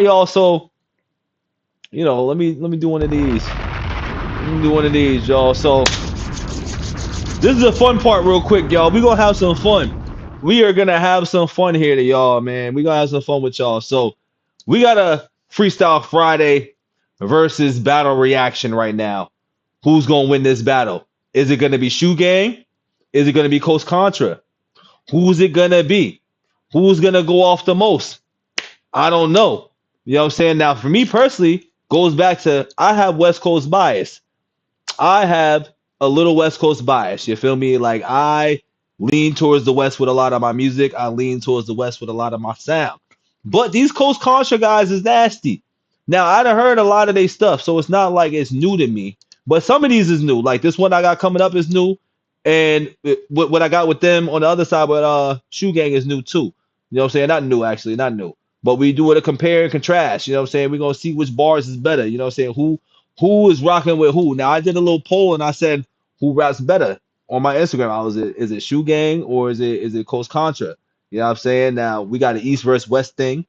y'all. So, let me do one of these. Let me do one of these, y'all. So this is the fun part real quick, y'all. We gonna have some fun. We are gonna have some fun here to y'all, man. We gonna have some fun with y'all. So we got a Freestyle Friday versus battle reaction right now. Who's gonna win this battle? Is it gonna be Shoe Gang? Is it gonna be Coast Contra? Who's it gonna be? Who's gonna go off the most? I don't know. You know what I'm saying? Now, for me personally, goes back to I have West Coast bias. I have a little West Coast bias. You feel me? Like I lean towards the West with a lot of my music. I lean towards the West with a lot of my sound. But these Coast Contra guys is nasty. Now I done heard a lot of their stuff, so it's not like it's new to me. But some of these is new. Like this one I got coming up is new, and what I got with them on the other side with Shoe Gang is new too. You know what I'm saying? Not new actually, not new. But we do it a compare and contrast. You know what I'm saying? We're gonna see which bars is better. You know what I'm saying? Who is rocking with who? Now I did a little poll and I said who raps better on my Instagram. Is it Shoe Gang or is it Coast Contra? You know what I'm saying? Now we got an East versus West thing.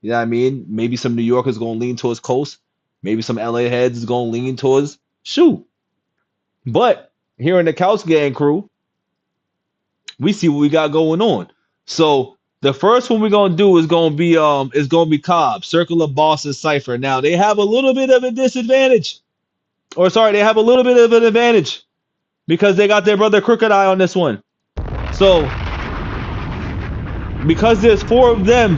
You know what I mean? Maybe some New Yorkers gonna lean towards Coast. Maybe some LA heads is gonna lean towards Shoe. But here in the Couch Gang crew, we see what we got going on. So the first one we're gonna do is gonna be Cobb, Circle of Boss and Cypher. Now they have a little bit of a disadvantage. Or sorry, they have a little bit of an advantage because they got their brother Crooked Eye on this one. So because there's 4 of them,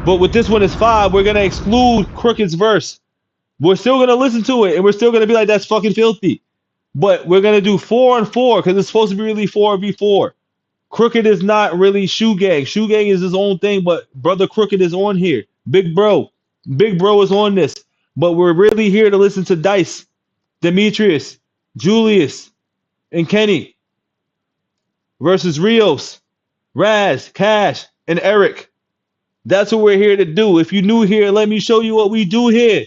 but with this one is 5, we're gonna exclude Crooked's verse. We're still gonna listen to it and we're still gonna be like, that's fucking filthy. But we're gonna do 4 and 4 because it's supposed to be really 4v4. Crooked is not really Shoe Gang. Shoe Gang is his own thing, but brother Crooked is on here. Big bro is on this. But we're really here to listen to Dice, Demetrius, Julius, and Kenny versus Rios, Raz, Cash, and Eric. That's what we're here to do. If you're new here, let me show you what we do here.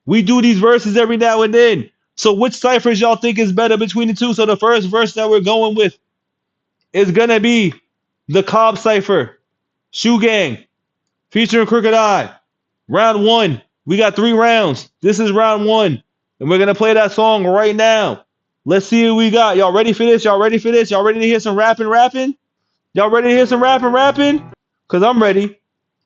We do these verses every now and then. So which ciphers y'all think is better between the two? So the first verse that we're going with is gonna be the Cobb Cypher, Shoe Gang, featuring Crooked Eye. Round 1. We got 3 rounds. This is round 1. And we're gonna play that song right now. Let's see what we got. Y'all ready for this? Y'all ready for this? Y'all ready to hear some rapping? Y'all ready to hear some rapping? Cause I'm ready.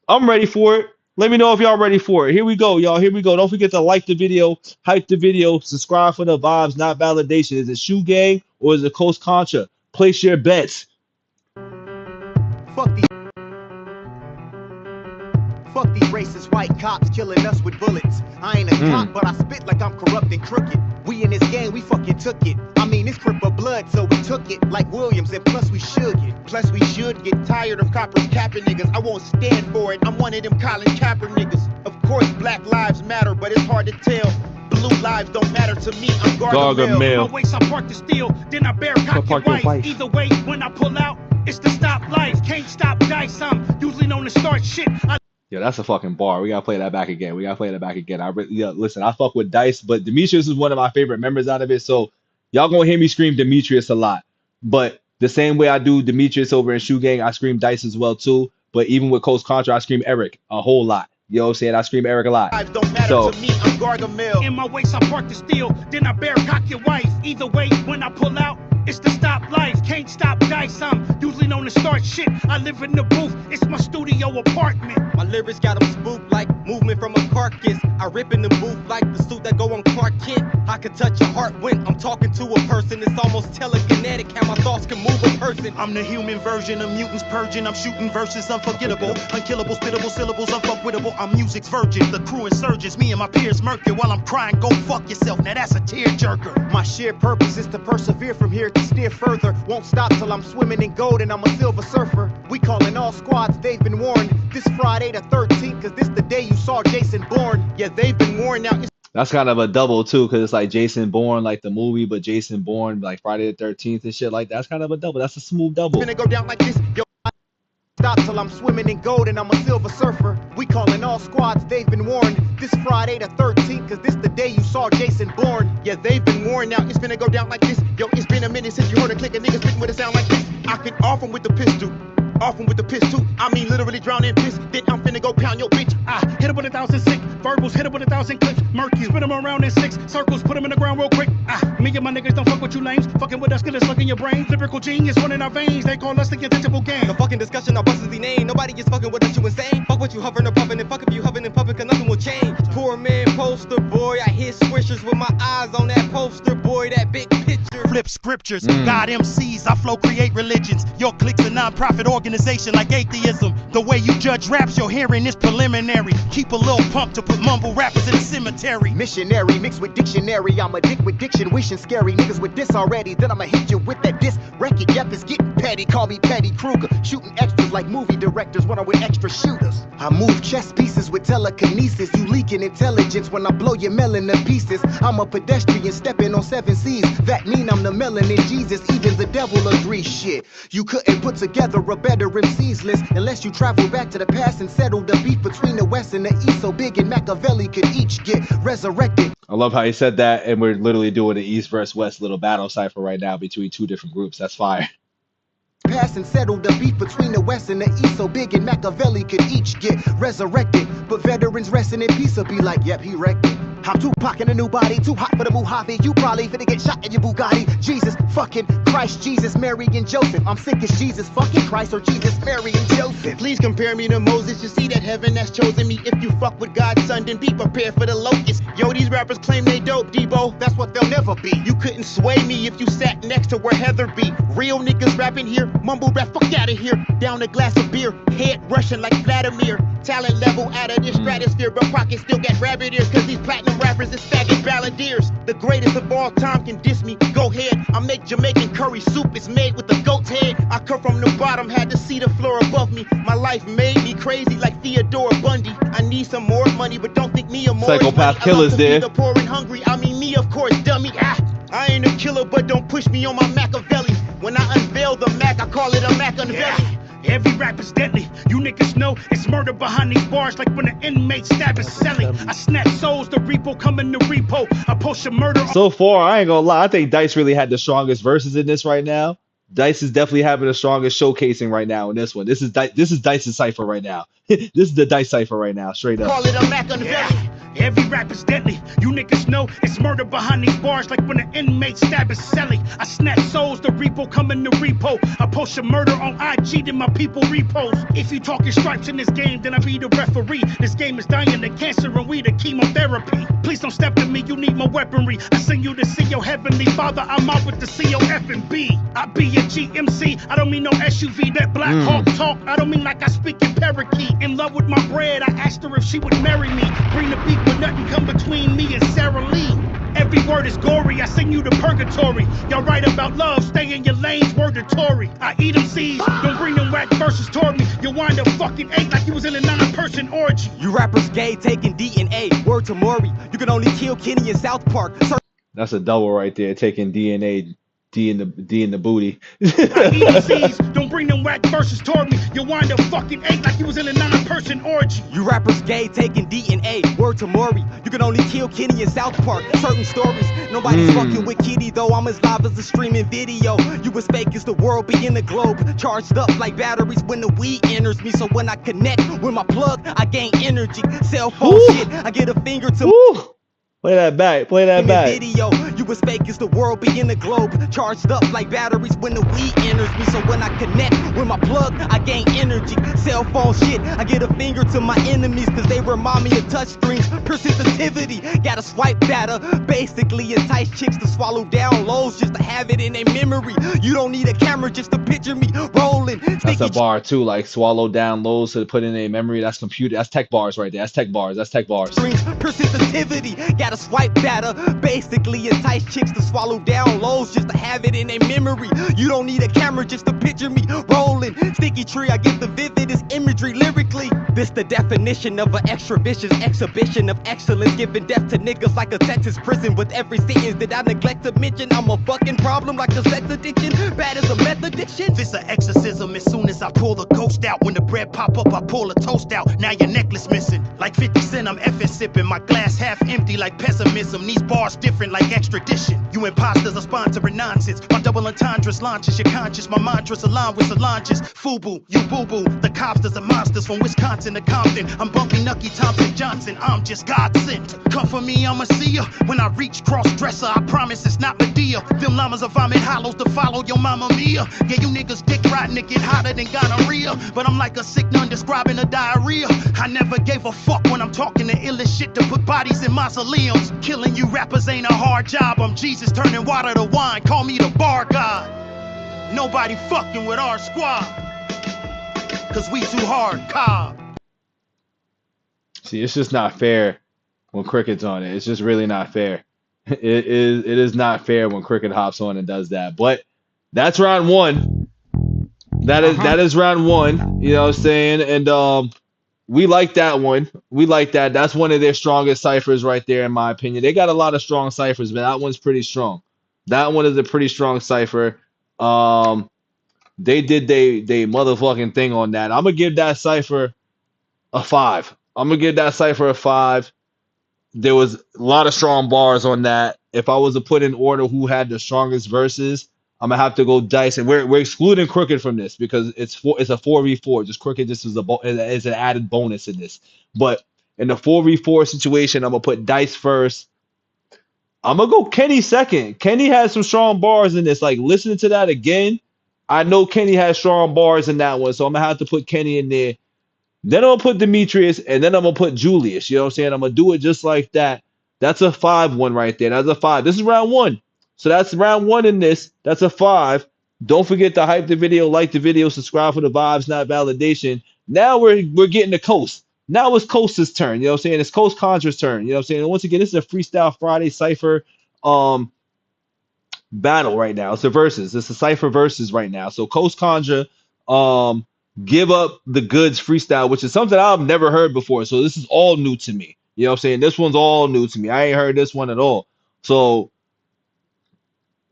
I'm ready for it. Let me know if y'all ready for it. Here we go, y'all. Here we go. Don't forget to like the video, hype the video, subscribe for the vibes, not validation. Is it Shoe Gang or is it Coast Contra? Place your bets. Fuck these racist white cops killing us with bullets. I ain't a cop, but I spit like I'm corrupt and crooked. We in this game, we fucking took it. I mean, it's crip of blood, so we took it like Williams, and plus we should get tired of coppers capping niggas. I won't stand for it. I'm one of them Colin Capper niggas. Of course, black lives matter, but it's hard to tell. Blue lives don't matter to me. I'm Gargamel. My waist, I park the steel, then I bear cock your wife. Either way, when I pull out, it's the stop life. Can't stop Dice. I'm usually known to start shit. Yeah, that's a fucking bar. We gotta play that back again. Listen, I fuck with Dice, but Demetrius is one of my favorite members out of it. So y'all gonna hear me scream Demetrius a lot. But the same way I do Demetrius over in Shoe Gang, I scream Dice as well too. But even with Coast Contra, I scream Eric a whole lot. You know what I'm saying? I scream Eric a lot. Don't matter to me, I'm Gargamel. In my waist, I park the steel, then I bear cock your wife. Either way, when I pull out, it's the stop life. Can't stop Dice. I'm usually known to start shit. I live in the booth. It's my studio apartment. My lyrics got them spooked like movement from a carcass. I rip in the booth like the suit that go on Clark Kent. I can touch your heart when I'm talking to a person. It's almost telekinetic how my thoughts can move a person. I'm the human version of mutants purging. I'm shooting verses unforgettable, unkillable, spittable syllables, unfuckwittable. I'm music's virgin. The crew insurgents, me and my peers murk it while I'm crying. Go fuck yourself. Now that's a tearjerker. My shared purpose is to persevere from here to steer further. Won't stop till I'm swimming in gold and I'm a silver surfer. We calling all squads, they've been warned. This Friday the 13th, cause this the day you saw Jason Bourne. Yeah, they've been warned now. That's kind of a double too, because it's like Jason Bourne, like the movie, but Jason Bourne, like Friday the 13th and shit like that. That's kind of a double. That's a smooth double. Gonna go down like this. Yo, stop till I'm swimming in gold and I'm a silver surfer. We calling all squads, they've been warned. This Friday the 13th, cause this the day you saw Jason Bourne. Yeah, they've been warned now. It's gonna go down like this. Yo, it's been a minute since you heard a click of niggas spitting with a sound like this. I could off him with the pistol. Off him with the piss too. I mean literally drown in piss. Then I'm finna go pound your bitch. I hit her with a verbals, hit him with 1,000 clips. Murk you, spin him around in 6 circles, put him in the ground real quick. Me and my niggas don't fuck with you lames. Fucking with us, get us stuck in your brain. Lyrical genius running our veins. They call us the untouchable gang. The fucking discussion, our busters the name. Nobody is fucking with us, you insane. Fuck what you hovering or puffing, and fuck if you hovering in public, cause nothing will change. Poor man, poster boy. I hit swishers with my eyes on that poster boy, that big picture. Flip scriptures, God MCs, I flow create religions. Your clique's a non-profit organization like atheism. The way you judge raps, your hearing is preliminary. Keep a little pump to put mumble rappers in the cemetery. Missionary mixed with dictionary. I'm a dick with diction, wishing scary niggas with this already. Then I'ma hit you with that diss record. Yep, it's getting petty. Call me Petty Kruger. Shooting extras like movie directors when I'm with extra shooters. I move chess pieces with telekinesis. You leaking intelligence when I blow your melon to pieces. I'm a pedestrian stepping on 7 seas. That mean I'm the melanin Jesus. Even the devil agrees. Shit, you couldn't put together a better MC's list unless you travel back to the past and settle the beef between the West and the East. So Big and Machiavelli could each get resurrected. I love how he said that, and we're literally doing an East versus West little battle cipher right now between 2 different groups. That's fire. Pass and settle the beef between the West and the East. So Big and Machiavelli could each get resurrected. But veterans resting in peace will be like, yep, he wrecked it. I'm Tupac in a new body, too hot for the Mojave. You probably finna get shot in your Bugatti. Jesus fucking Christ, Jesus, Mary, and Joseph. I'm sick as Jesus fucking Christ or Jesus, Mary, and Joseph. Please compare me to Moses. You see that heaven that's chosen me. If you fuck with God's son, then be prepared for the locust. Yo, these rappers claim they dope, Debo. That's what they'll never be. You couldn't sway me if you sat next to where Heather be. Real niggas rapping here, mumble rap, fuck out of here. Down a glass of beer, head rushing like Vladimir. Talent level out of this stratosphere, but pockets still got rabbit ears. Cause these platinum rappers is faggot balladeers. The greatest of all time can diss me, go ahead. I make Jamaican curry soup, it's made with a goat's head. I come from the bottom, had to see the floor above me. My life made me crazy like Theodore Bundy. I need some more money, but don't think me a more Psychopath killers there. The poor and hungry, I mean me, of course, dummy. I ain't a killer, but don't push me on my Machiavelli. When I unveil the Mac, I call it a Machiavelli. Every rap is deadly. You niggas know it's murder behind these bars, like when an inmate stab is selling. I snatch souls, the repo coming to repo. I post a murder. So far, I ain't gonna lie. I think Dice really had the strongest verses in this right now. Dice is definitely having the strongest showcasing right now in this one. This is Dice's cipher right now. This is the Dice cipher right now, straight up. Call it a Machiavelli. Every rap is deadly. You niggas know it's murder behind these bars, like when an inmate stab is selling. I snatch souls, the repo coming to repo. I post a murder on IG, then my people repost. If you talking stripes in this game, then I be the referee. This game is dying to cancer and we the chemotherapy. Please don't step to me, you need my weaponry. I send you to see your heavenly father. I'm out with the COF&B. I be a GMC, I don't mean no SUV. That Black Hawk talk, I don't mean like I speak in parakeet. In love with my bread, I asked her if she would marry me. Bring the beef, but nothing come between me and Sarah Lee. Every word is gory, I sing you to purgatory. Y'all write about love, stay in your lanes, word to Tory. I eat them seeds, don't bring them whack verses toward me. You'll wind up fucking 8 like you was in a 9-person orgy. You rappers gay, taking DNA, word to Maury. You can only kill Kenny in South Park. That's a double right there, taking DNA, D in the booty. I eat them seeds, don't bring them whack verses toward me. You'll wind up fucking 8 like you was in a 9-person orgy. You rappers gay, taking DNA, word to Maury. You can only kill Kenny in South Park. Certain stories, nobody's fucking with Kitty though. I'm as live as a streaming video. You as fake as the world be in the globe. Charged up like batteries when the weed enters me. So when I connect with my plug, I gain energy. Cell phone shit, I get a finger to Play that back. Play that back. Video, you as fake as the world be in the globe. Charged up like batteries when the weed enters me. So when I connect with my plug, I gain energy. Cell phone shit, I get a finger to my enemies, cause they remind me of touch screens. Persensitivity, gotta swipe data. Basically entice chicks to swallow down lows just to have it in their memory. You don't need a camera just to picture me rolling. That's a bar too, like swallow down lows to put in a memory. That's computer. That's tech bars right there. That's tech bars. That's tech bars. Persensitivity, gotta swipe data. Basically entice chicks to swallow down lows just to have it in their memory. You don't need a camera just to picture me rolling. Sticky tree, I get the vividest imagery lyrically. This the definition of an extra vicious exhibition of excellence, giving death to niggas like a Texas prison. With every sentence that I neglect to mention, I'm a fucking problem like a sex addiction, bad as a meth addiction. This an exorcism. As soon as I pull the ghost out, when the bread pop up, I pull a toast out. Now your necklace missing. Like 50 Cent, I'm effing sipping. My glass half empty like pessimism. These bars different like extradition. You imposters are sponsoring nonsense. My double entendres launches your conscious. My mantras align with Solange's. Fubu, you boo-boo. The cobsters are monsters from Wisconsin to Compton. I'm Bumpy Nucky Thompson Johnson. I'm just God sent. Come for me, I'ma see ya. When I reach cross-dresser, I promise it's not Medea. Them llamas are vomit hollows to follow your mama Mia. Yeah, you niggas dick riding to get hotter than gonorrhea. But I'm like a sick nun describing a diarrhea. I never gave a fuck when I'm talking the illest shit to put bodies in mausoleums. Killing you rappers ain't a hard job. I'm Jesus turning water to wine. Call me the bar god. Nobody fucking with our squad. Cause we too hard, Cobb. See, it's just not fair when Cricket's on it. It's just really not fair. It is not fair when Cricket hops on and does that. But that's round one. That is round one. You know what I'm saying? And we like that one. We like that. That's one of their strongest ciphers right there, in my opinion. They got a lot of strong ciphers, but that one's pretty strong. That one is a pretty strong cipher. They did they motherfucking thing on that. I'm gonna give that cipher a 5. I'm gonna give that cipher a 5. There was a lot of strong bars on that. If I was to put in order who had the strongest verses, I'm gonna have to go dice, and we're excluding Crooked from this because it's a 4v4. Just Crooked just is an added bonus in this. But in the 4v4 situation, I'm gonna put Dice first. I'm gonna go Kenny second. Kenny has some strong bars in this. Like, listening to that again, I know Kenny has strong bars in that one, so I'm gonna have to put Kenny in there. Then I'm gonna put Demetrius, and then I'm gonna put Julius. You know what I'm saying? I'm gonna do it just like that. That's a 5-1 right there. That's a 5. This is round one. So that's round one in this. That's a 5. Don't forget to hype the video, like the video, subscribe for the vibes, not validation. Now we're getting to Coast. Now it's Coast's turn. You know what I'm saying? It's Coast Contra's turn. You know what I'm saying? And once again, this is a Freestyle Friday Cypher battle right now. It's a versus. It's a Cypher versus right now. So Coast Contra give up the goods freestyle, which is something I've never heard before. So this is all new to me. You know what I'm saying? This one's all new to me. I ain't heard this one at all. So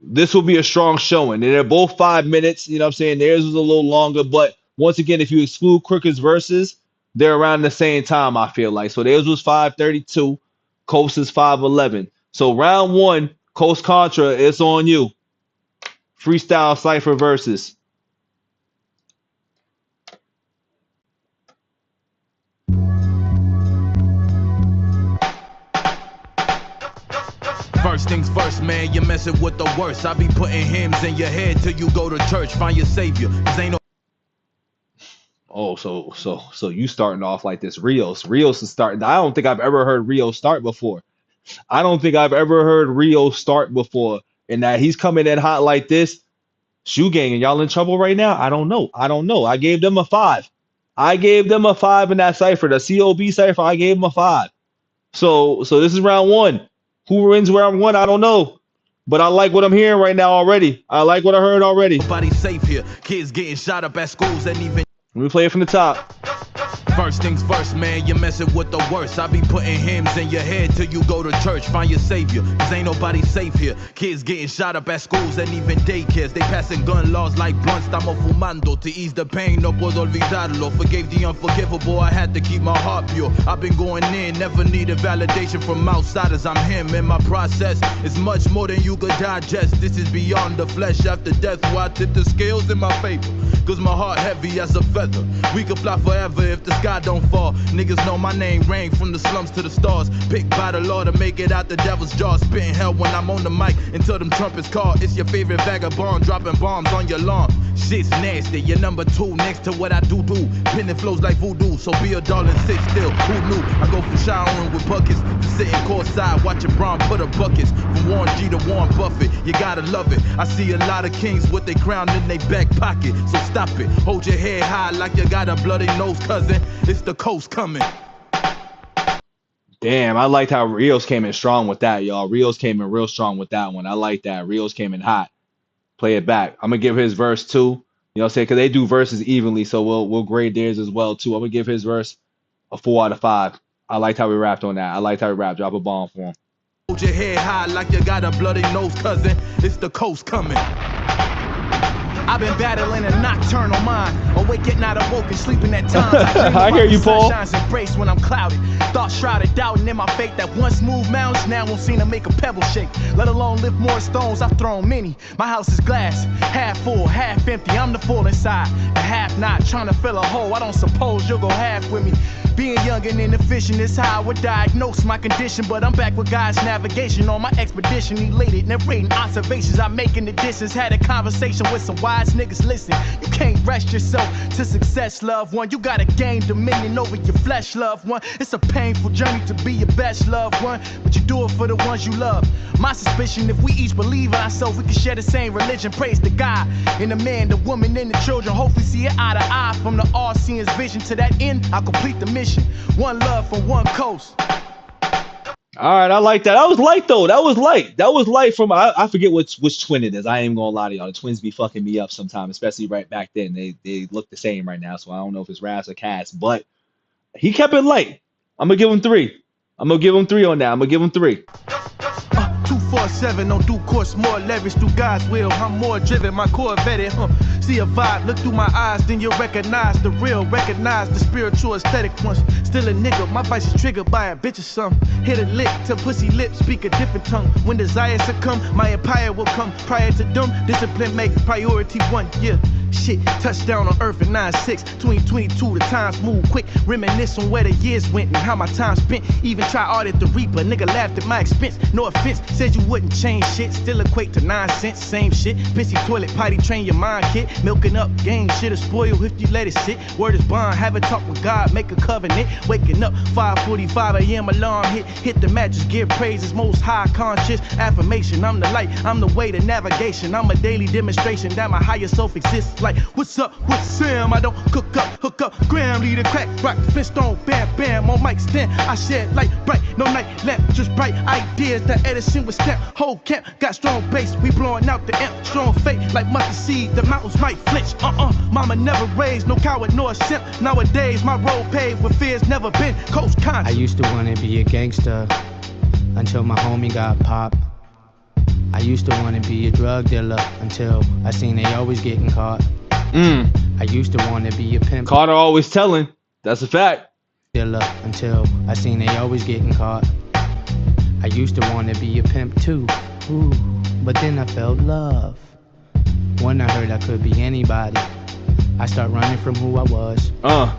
this will be a strong showing. And they're both 5 minutes. You know what I'm saying? Theirs was a little longer. But once again, if you exclude Crooked's verses, they're around the same time, I feel like. So theirs was 5:32. Coast is 5:11. So round one, Coast Contra, it's on you. Freestyle Cypher versus. First things first, man, you're messing with the worst. I be putting hymns in your head till you go to church, find your savior. Cause ain't no. Oh, so you starting off like this. Rios is starting. I don't think I've ever heard Rios start before. I don't think I've ever heard Rios start before. And that he's coming in hot like this. Shoe Gang, and y'all in trouble right now? I don't know. I gave them a 5. I gave them a 5 in that cipher. The COB cipher, I gave them a 5. So this is round one. Who wins round one? I don't know. But I like what I'm hearing right now already. I like what I heard already. Nobody's safe here. Kids getting shot up at schools and even. Let me play it from the top. First things first, man, you're messing with the worst. I be putting hymns in your head till you go to church, find your savior. Cause ain't nobody safe here. Kids getting shot up at schools and even daycares. They passing gun laws like blunts, estamos fumando. To ease the pain, no puedo olvidarlo. Forgave the unforgivable, I had to keep my heart pure. I've been going in, never needed validation from outsiders. I'm him, and my process is much more than you could digest. This is beyond the flesh. After death, why I tip the scales in my favor? Cause my heart heavy as a feather. We could fly forever if the sky don't fall. Niggas know my name, rain from the slums to the stars. Picked by the Lord to make it out the devil's jaws. Spitting hell when I'm on the mic until them trumpets call. It's your favorite vagabond dropping bombs on your lawn. Shit's nasty, you're number 2 next to what I do. Pinning flows like voodoo, so be a darling, sit still. Who knew? I go from showering with buckets to sitting courtside watching Braun put up buckets. From Warren G to Warren Buffett, you gotta love it. I see a lot of kings with their crown in their back pocket. So stop it, hold your head high like you got a bloody nose, cousin. It's the coast coming. Damn, I liked how Rios came in strong with that, y'all. Rios came in real strong with that one. I like that. Rios came in hot. Play it back. I'm gonna give his verse 2. You know what I'm saying? Because they do verses evenly, so we'll grade theirs as well too. I'm gonna give his verse a 4 out of 5. I liked how we rapped on that. I liked how we rapped. Drop a bomb for him. Hold your head high like you got a bloody nose, cousin. It's the coast coming. I've been battling a nocturnal mind, awake at night, awoken, sleeping at times. I hear you, Paul. Sunshine's embraced when I'm clouded. Thoughts shrouded, doubting in my faith that once moved mountains now won't seem to make a pebble shake. Let alone lift more stones, I've thrown many. My house is glass, half full, half empty. I'm the full inside, the half not, trying to fill a hole. I don't suppose you'll go half with me. Being young and inefficient is how I would diagnose my condition. But I'm back with God's navigation on my expedition. Elated, narrating observations I make in the distance. Had a conversation with some wise niggas. Listen, you can't rest yourself to success, loved one. You gotta gain dominion over your flesh, loved one. It's a painful journey to be your best, loved one, but you do it for the ones you love. My suspicion, if we each believe in ourselves, we can share the same religion. Praise the God in the man, the woman, and the children. Hopefully see it eye to eye from the all-seeing's vision. To that end, I'll complete the mission. One love from one coast. All right, I like that. That was light though. That was light. That was light from I forget which twin it is. I ain't gonna lie to y'all. The twins be fucking me up sometimes, especially right back then. They look the same right now, so I don't know if it's Raz or Cass, but he kept it light. I'm gonna give him 3. I'm gonna give him 3 on that. I'm gonna give him 3. 247 on due course, more leverage through God's will. I'm more driven, my core vetted, See a vibe, look through my eyes, then you'll recognize the real, recognize the spiritual aesthetic ones. Still a nigga, my vice is triggered by a bitch or something. Hit a lick till pussy lips speak a different tongue. When desire succumb, my empire will come. Prior to dumb, discipline make priority 1, yeah. Shit, touchdown on earth in 9-6. 2022, the times move quick. Reminisce on where the years went and how my time spent. Even try audit the reaper, nigga laughed at my expense. No offense, said you wouldn't change shit. Still equate to 9 cents, same shit. Pissy toilet, potty train your mind, kid. Milking up game, shit'll spoil if you let it sit. Word is bond, have a talk with God, make a covenant. Waking up 5:45 a.m. alarm hit the mattress, give praises, most high conscious affirmation. I'm the light, I'm the way to navigation. I'm a daily demonstration that my higher self exists. Like, what's up with Sam? I don't cook up, hook up, gram, lead a crack, rock, fist on, bam, bam, on mic stand. I shed light, bright, no night lamp, just bright ideas that Edison was stamp. Whole camp got strong bass, we blowing out the amp, strong faith like mustard seed, the mountains might flinch. Mama never raised, no coward nor a simp. Nowadays, my road paved with fears never been coast conscious. I used to wanna be a gangster until my homie got popped. I used to wanna be a drug dealer until I seen they always getting caught. I used to wanna be a pimp. Carter always telling. That's a fact. Dealer until I seen they always getting caught. I used to wanna be a pimp too. Ooh, but then I felt love. When I heard I could be anybody, I start running from who I was.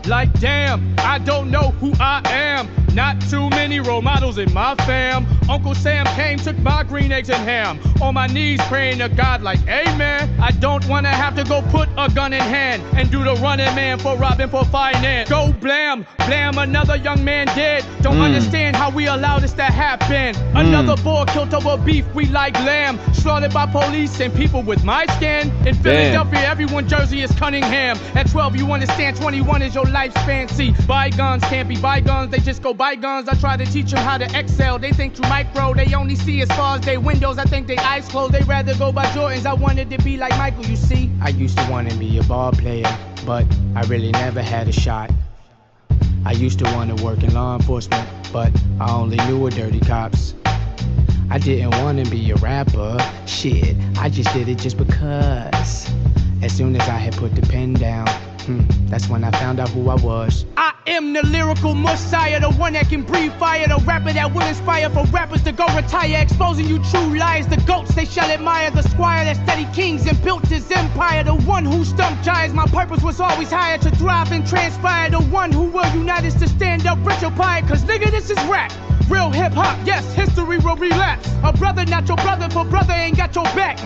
Like damn, I don't know who I am. Not too many role models in my fam. Uncle Sam came, took my green eggs and ham. On my knees praying to God like, amen. I don't wanna have to go put a gun in hand and do the running man for robbing for finance. Go blam, blam, another young man dead. Don't understand how we allow this to happen. Another boy killed over beef, we like lamb. Slaughtered by police and people with my skin. In Philadelphia, everyone jersey is Cunningham. At 12, you understand 21 is your lifespan. See, bygones can't be bygones, they just go bygones. I try to teach them how to excel. They think through micro, they only see as far as their windows. I think they eyes closed, they rather go by Jordans. I wanted to be like Michael, you see. I used to want to be a ball player, but I really never had a shot. I used to want to work in law enforcement, but I only knew of dirty cops. I didn't want to be a rapper, shit, I just did it just because. As soon as I had put the pen down, that's when I found out who I was. I am the lyrical messiah, the one that can breathe fire, the rapper that will inspire for rappers to go retire, exposing you true liars, the goats they shall admire, the squire that studied kings and built his empire, the one who stumped giants. My purpose was always higher, to thrive and transpire, the one who will unite us to stand up rich or pie, cause nigga this is rap. Real hip hop, yes, history will relapse. A brother not your brother, for brother ain't got your back.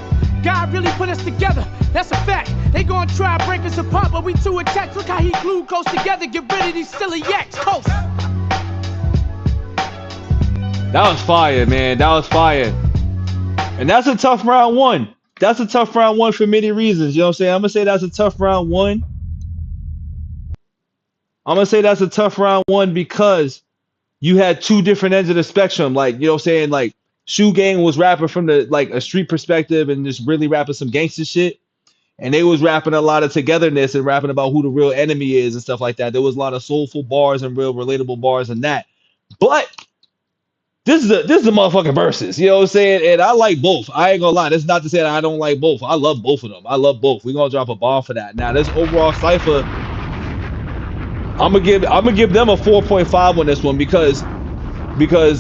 God really put us together, that's a fact. They gon' try to break us apart, but we too attached. Look how he glued close together, get rid of these silly yaks. Coast. That was fire, man. That was fire. And that's a tough round one. That's a tough round one for many reasons. You know what I'm saying? I'm gonna say that's a tough round one. I'm gonna say that's a tough round one because you had two different ends of the spectrum. Like, you know what I'm saying? Like, Shoe Gang was rapping from the like a street perspective and just really rapping some gangster shit. And they was rapping a lot of togetherness and rapping about who the real enemy is and stuff like that. There was a lot of soulful bars and real relatable bars and that. But this is a motherfucking versus. You know what I'm saying? And I like both. I ain't gonna lie. That's not to say that I don't like both. I love both of them. I love both. We're gonna drop a bomb for that. Now this overall cipher, I'm gonna give them a 4.5 on this one because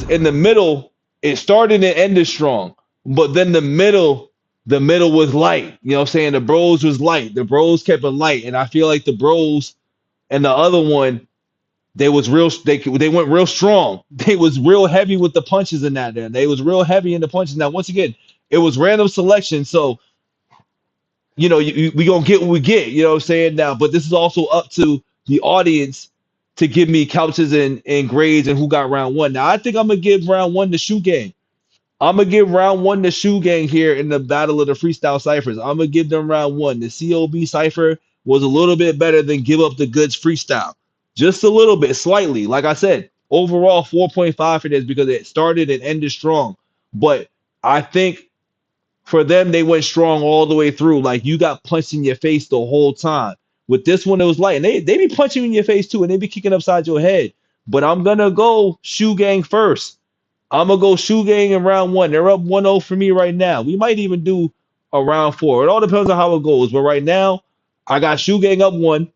in the middle it started and ended strong, but then the middle was light. You know what I'm saying? The bros was light. The bros kept it light, and I feel like the bros and the other one, they was real. They went real strong. They was real heavy with the punches in that. There, they was real heavy in the punches. Now, once again, it was random selection, so you know we gonna get what we get. You know what I'm saying now, but this is also up to the audience to give me couches and grades and who got round one. Now, I think I'm gonna give round one to Shoe Gang. I'm gonna give round one to Shoe Gang here in the battle of the freestyle ciphers. I'm gonna give them round one. The COB cipher was a little bit better than Give Up the Goods freestyle. Just a little bit, slightly. Like I said, overall 4.5 for this because it started and ended strong. But I think for them, they went strong all the way through. Like you got punched in your face the whole time. With this one, it was light. And they be punching you in your face too, and they be kicking upside your head. But I'm gonna go Shoe Gang first. I'm going to go Shoe Gang in round one. They're up 1-0 for me right now. We might even do a round four. It all depends on how it goes. But right now, I got Shoe Gang up 1.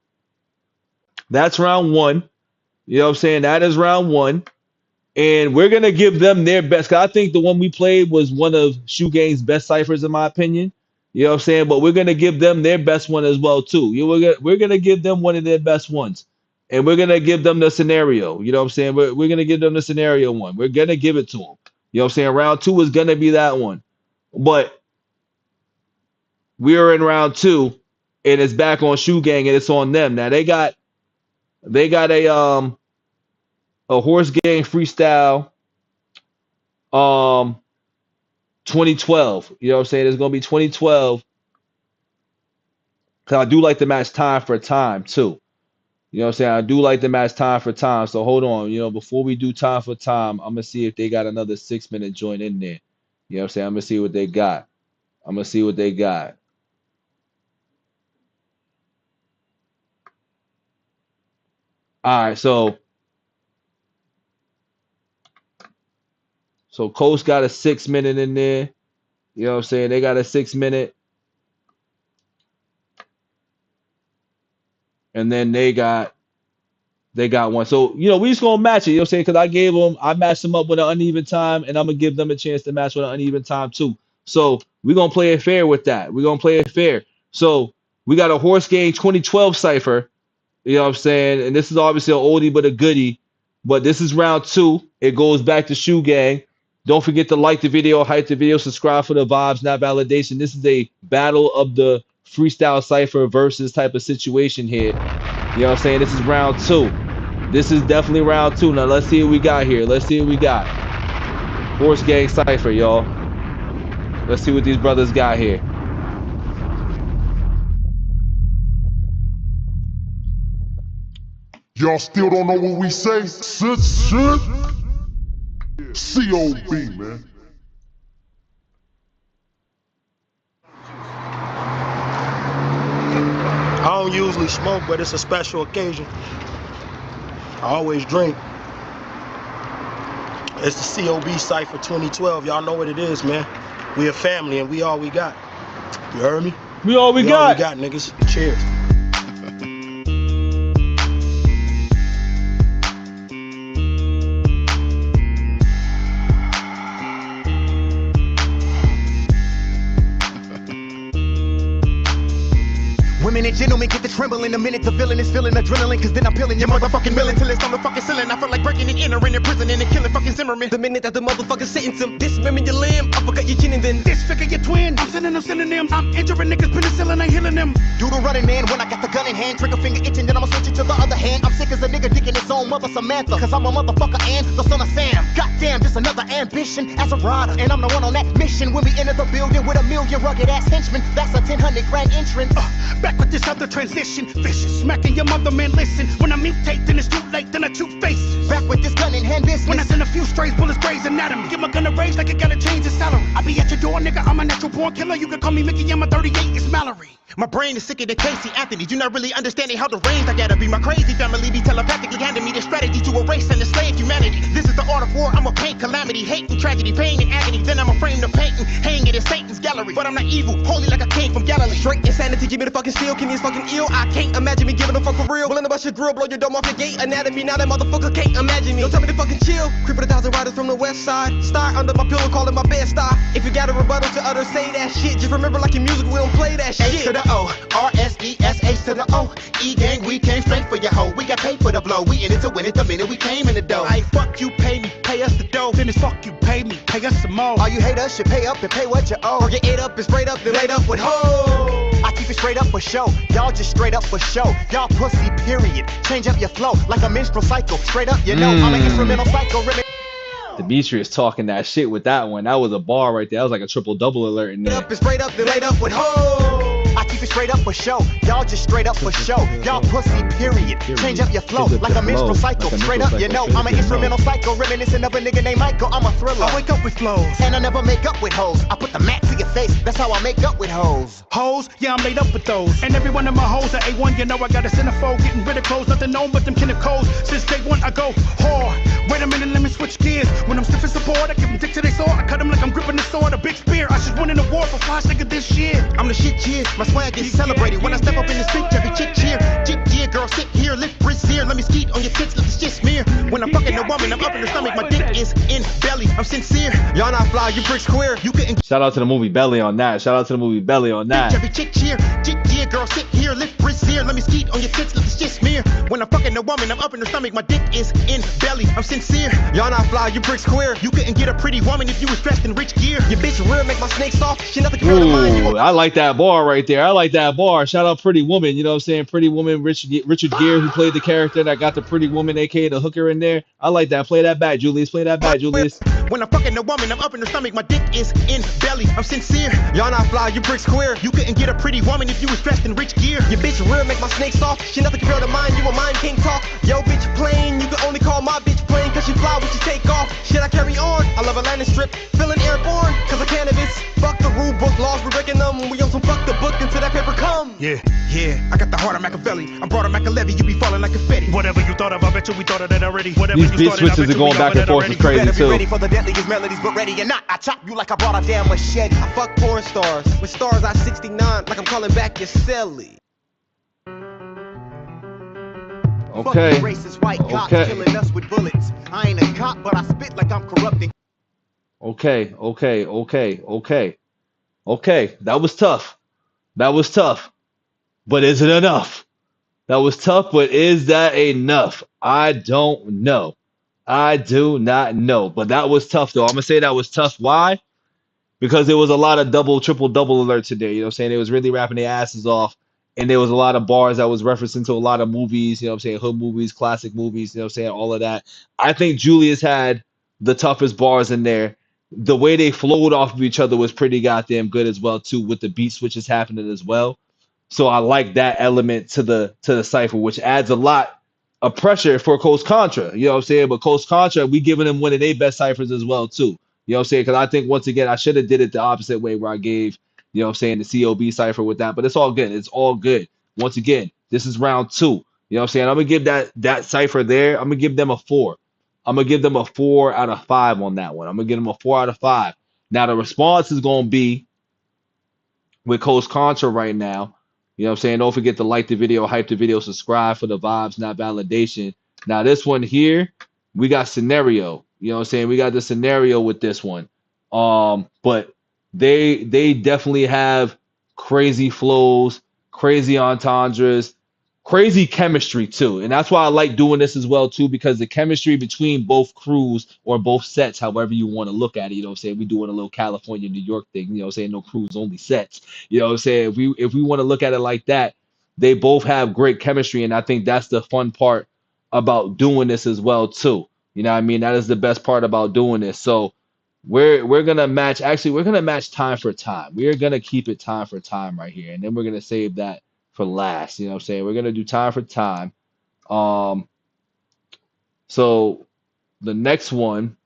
That's round 1. You know what I'm saying? That is round 1. And we're going to give them their best. Because I think the one we played was one of Shoe Gang's best ciphers, in my opinion. You know what I'm saying? But we're going to give them their best one as well, too. We're going to give them one of their best ones. And we're going to give them the scenario. You know what I'm saying? We're going to give them the scenario one. We're going to give it to them. You know what I'm saying? Round 2 is going to be that one. But we are in round 2, and it's back on Shoe Gang, and it's on them. Now, they got a Horse Gang freestyle 2012. You know what I'm saying? It's going to be 2012. Because I do like to match time for time, too. You know what I'm saying? I do like the match time for time. So hold on. You know, before we do time for time, I'm going to see if they got another 6-minute joint in there. You know what I'm saying? I'm going to see what they got. All right. So Coast got a 6-minute in there. You know what I'm saying? They got a 6-minute. And then they got one. So, you know, we just going to match it. You know what I'm saying? Because I matched them up with an uneven time, and I'm going to give them a chance to match with an uneven time, too. So, we're going to play it fair with that. We're going to play it fair. So, we got a Horse Gang 2012 cipher. You know what I'm saying? And this is obviously an oldie but a goodie. But this is round 2. It goes back to Shoe Gang. Don't forget to like the video, hype the video, subscribe for the vibes, not validation. This is a battle of the freestyle cipher versus type of situation here. You know what I'm saying? This is round 2. This is definitely round 2. Now let's see what we got here. Horse Gang cipher, y'all. Let's see what these brothers got here. Y'all still don't know what we say? Shit. COB, man. I don't usually smoke, but it's a special occasion. I always drink. It's the COB Cypher 2012. Y'all know what it is, man. We a family and we all we got. You heard me? We all we got, niggas. Cheers. Women and gentlemen get the tremble in a minute. The villain is feeling adrenaline, cause then I'm peeling your motherfucking villain till it's on the fucking ceiling. I feel like breaking and entering and prison and killing fucking Zimmerman. The minute that the motherfucker sentence him, dismember your limb, uppercut your chin and then disfigure your twin. I'm sending them synonyms. I'm injuring niggas, penicillin ain't healing them. Do the running man when I got the gun in hand, trigger finger itching, then I'ma switch it to the other hand. I'm sick as a nigga dicking his own mother Samantha, cause I'm a motherfucker and the son of Sam. Goddamn, just another ambition as a rider, and I'm the one on that mission. When we enter the building with a million rugged ass henchmen, that's a 1,000 grand entrance. Back with this other transition, vicious, smacking your mother, man, listen. When I mutate, then it's too late, then I two faces. Back with this gun in hand business. When I send a few strays, bullets graze anatomy. Give my gun a raise like it gotta change its salary. I be at your door, nigga, I'm a natural born killer. You can call me Mickey, I'm a 38, it's Mallory. My brain is sicker than Casey Anthony. You're not really understanding how deranged I gotta be. My crazy family be telepathically handing me the strategy to erase and enslave humanity. This is the art of war. I'm a paint calamity, hate and tragedy, pain and agony. Then I'm a frame to paint and hang it in Satan's gallery. But I'm not evil, holy like a king from Galilee. Straight insanity, give me the fucking steel. King is fucking ill. I can't imagine me giving a fuck for real. Willing to bust your grill, blow your dome off your gate. Anatomy, now that motherfucker can't imagine me. Don't tell me to fucking chill. Creeping 1,000 riders from the west side. Star under my pillow, calling my bed star. If you got a rebuttal to utter, say that shit. Just remember, like in music, we don't play that shit. H to the O, R-S-E-S, H to the O. E-gang, we came straight for your hoe. We got paid for the blow. We in it to win it the minute we came in the dough. Hey, fuck you, pay me, pay us the dough. Then it's fuck you, pay me, pay us some more. All you haters should pay up and pay what you owe. Or get ate up and sprayed up, then laid up with hoes. I keep it straight up for show. Y'all just straight up for show. Y'all pussy, period. Change up your flow like a menstrual cycle. Straight up, you know, I'm an instrumental psycho. Demetrius talking that shit with that one. That was a bar right there. That was like a triple double alert in there. Up and sprayed up, then laid up with hoes. I keep it straight up for show. Y'all just straight up for show. Y'all pussy, period. Change up your flow like a menstrual cycle. Straight up, you know, I'm an instrumental psycho. Reminiscent of a nigga named Michael. I'm a thriller. I wake up with flows. And I never make up with hoes. I put the mat to your face. That's how I make up with hoes. Hoes, yeah, I'm laid up with those. And every one of my hoes are A1, you know I got a centerfold. Getting rid of clothes, nothing known but them kind of codes. Since day one, I go hard. Wait a minute, let me switch gears. When I'm stiff as support, I give them dick to their sword. I cut them like I'm gripping the sword, a big spear. I should win an award for 5 nigga this year. I'm the shit, yeah. My swag gets celebrated. When I step up in this bitch, every chick cheer. Chick, yeah, girl, sit here, lift brassiere. Let me skeet on your tits, let this shit smear. When I'm fucking a woman, I'm up in her stomach. My dick is in belly. I'm sincere. Y'all not fly, you bricks queer. You couldn't. Shout out to the movie Belly on that. Shout out to the movie Belly on that. Every chick cheer. Chick, yeah, girl, sit here, lift brassiere. Let me skeet on your tits, let this shit smear. When I'm fucking a woman, I'm up in her stomach. My dick is in belly. I'm sincere. Y'all not fly, you bricks queer. You couldn't get a pretty woman if you was dressed in rich gear. Your bitch real, make my snake soft. She nothing compared to mine. You Ooh, I like that bar right there. I like that bar. Shout out Pretty Woman. You know what I'm saying? Pretty Woman, Richard Gere, who played the character that got the Pretty Woman, aka the hooker in there. I like that. Play that back, Julius. Play that back, Julius. When I'm fucking a woman, I'm up in her stomach. My dick is in belly. I'm sincere. Y'all not fly, you bricks queer. You couldn't get a pretty woman if you was dressed in rich gear. Your bitch real, make my snake soft. She nothing compared to mine. You a mine, can't talk. Yo, bitch plain. You can only call my bitch plain cause she fly when she take off. Shit, I carry on. I love a landing strip. Feeling airborne cause of cannabis. Fuck the rule book laws, we're breaking them. We on some fuck the book until that paper come. Yeah, I got the heart of Machiavelli. I'm brought a Machiavelli, you be falling like confetti. Whatever you thought of, I bet you we thought of that already. Whatever These you beat started, I switches bet are you we going back and already forth is already. crazy Better be too. ready for the deadliest melodies, but ready or not, I chop you like I brought a damn machete. I fuck porn stars. With stars I 69 like I'm calling back your celly. Okay. Fuck racist white cops Okay. killing us with bullets. I ain't a cop, but I spit like I'm corrupting. Okay. That was tough. But is it enough? That was tough, but is that enough? I don't know. I do not know. But that was tough, though. I'm going to say that was tough. Why? Because there was a lot of double, triple, double alerts today. You know what I'm saying? It was really rapping their asses off. And there was a lot of bars that was referencing to a lot of movies, you know what I'm saying? Hood movies, classic movies, you know what I'm saying? All of that. I think Julius had the toughest bars in there. The way they flowed off of each other was pretty goddamn good as well, too, with the beat switches happening as well. So I like that element to the cipher, which adds a lot of pressure for Coach Contra. You know what I'm saying? But Coach Contra, we giving him one of their best ciphers as well, too. You know what I'm saying? Because I think, once again, I should have did it the opposite way where I gave, you know what I'm saying, the COB cipher with that. But it's all good. It's all good. Once again, this is round 2. You know what I'm saying? I'm going to give that cipher there, I'm going to give them a 4. I'm going to give them a 4 out of 5 on that one. I'm going to give them a 4 out of 5. Now, the response is going to be with Coach Contra right now. You know what I'm saying? Don't forget to like the video, hype the video, subscribe for the vibes, not validation. Now, this one here, we got scenario. You know what I'm saying? We got the scenario with this one. But they definitely have crazy flows, crazy entendres, crazy chemistry too. And that's why I like doing this as well too, because the chemistry between both crews or both sets, however you want to look at it, you know what I'm saying? We doing a little California, New York thing, you know what I'm saying? No crews, only sets. You know what I'm saying? If we want to look at it like that, they both have great chemistry, and I think that's the fun part about doing this as well too. You know what I mean? That is the best part about doing this. So we're gonna match, actually we're gonna match time for time. We're gonna keep it time for time right here, and then we're gonna save that for last. You know what I'm saying? We're gonna do time for time. So the next one,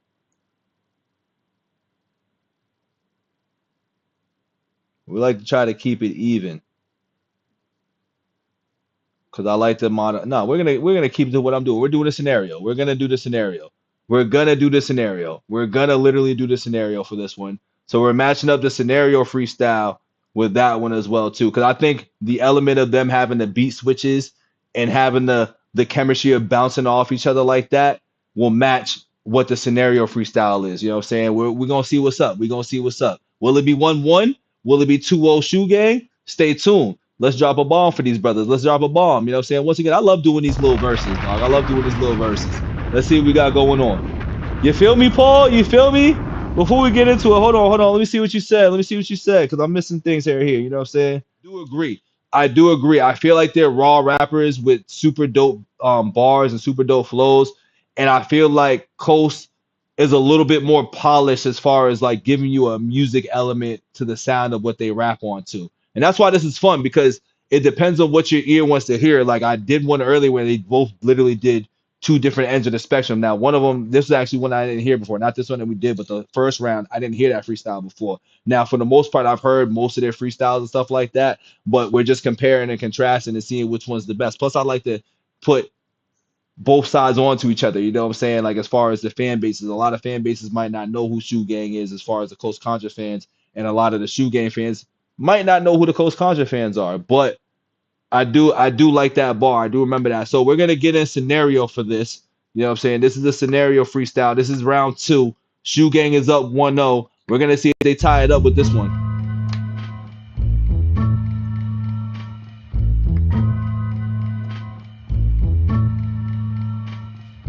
we like to try to keep it even. because I like the model. No, we're gonna keep doing what I'm doing. We're doing a scenario. We're gonna do the scenario. We're gonna do the scenario. We're gonna literally do the scenario for this one. So we're matching up the scenario freestyle with that one as well too. Because I think the element of them having the beat switches and having the chemistry of bouncing off each other like that will match what the scenario freestyle is. You know what I'm saying? We're gonna see what's up. We're gonna see what's up. Will it be 1-1? Will it be 2-0 shoe gang? Stay tuned. Let's drop a bomb for these brothers. Let's drop a bomb. You know what I'm saying? Once again, I love doing these little verses, dog. I love doing these little verses. Let's see what we got going on. You feel me, Paul? You feel me? Before we get into it, hold on. Let me see what you said. Because I'm missing things here. You know what I'm saying? I do agree. I feel like they're raw rappers with super dope bars and super dope flows. And I feel like Coast is a little bit more polished as far as like giving you a music element to the sound of what they rap onto. And that's why this is fun, because it depends on what your ear wants to hear. Like I did one earlier where they both literally did two different ends of the spectrum. Now, one of them, this is actually one I didn't hear before. Not this one that we did, but the first round, I didn't hear that freestyle before. Now, for the most part, I've heard most of their freestyles and stuff like that, but we're just comparing and contrasting and seeing which one's the best. Plus, I like to put both sides onto each other. You know what I'm saying? Like as far as the fan bases, a lot of fan bases might not know who Shoe Gang is as far as the Coast Contra fans, and a lot of the Shoe Gang fans might not know who the Coast Contra fans are, but I do like that bar. I do remember that. So we're gonna get in scenario for this. You know what I'm saying? This is a scenario freestyle. This is round 2. Shoe Gang is up 1-0. We're gonna see if they tie it up with this one.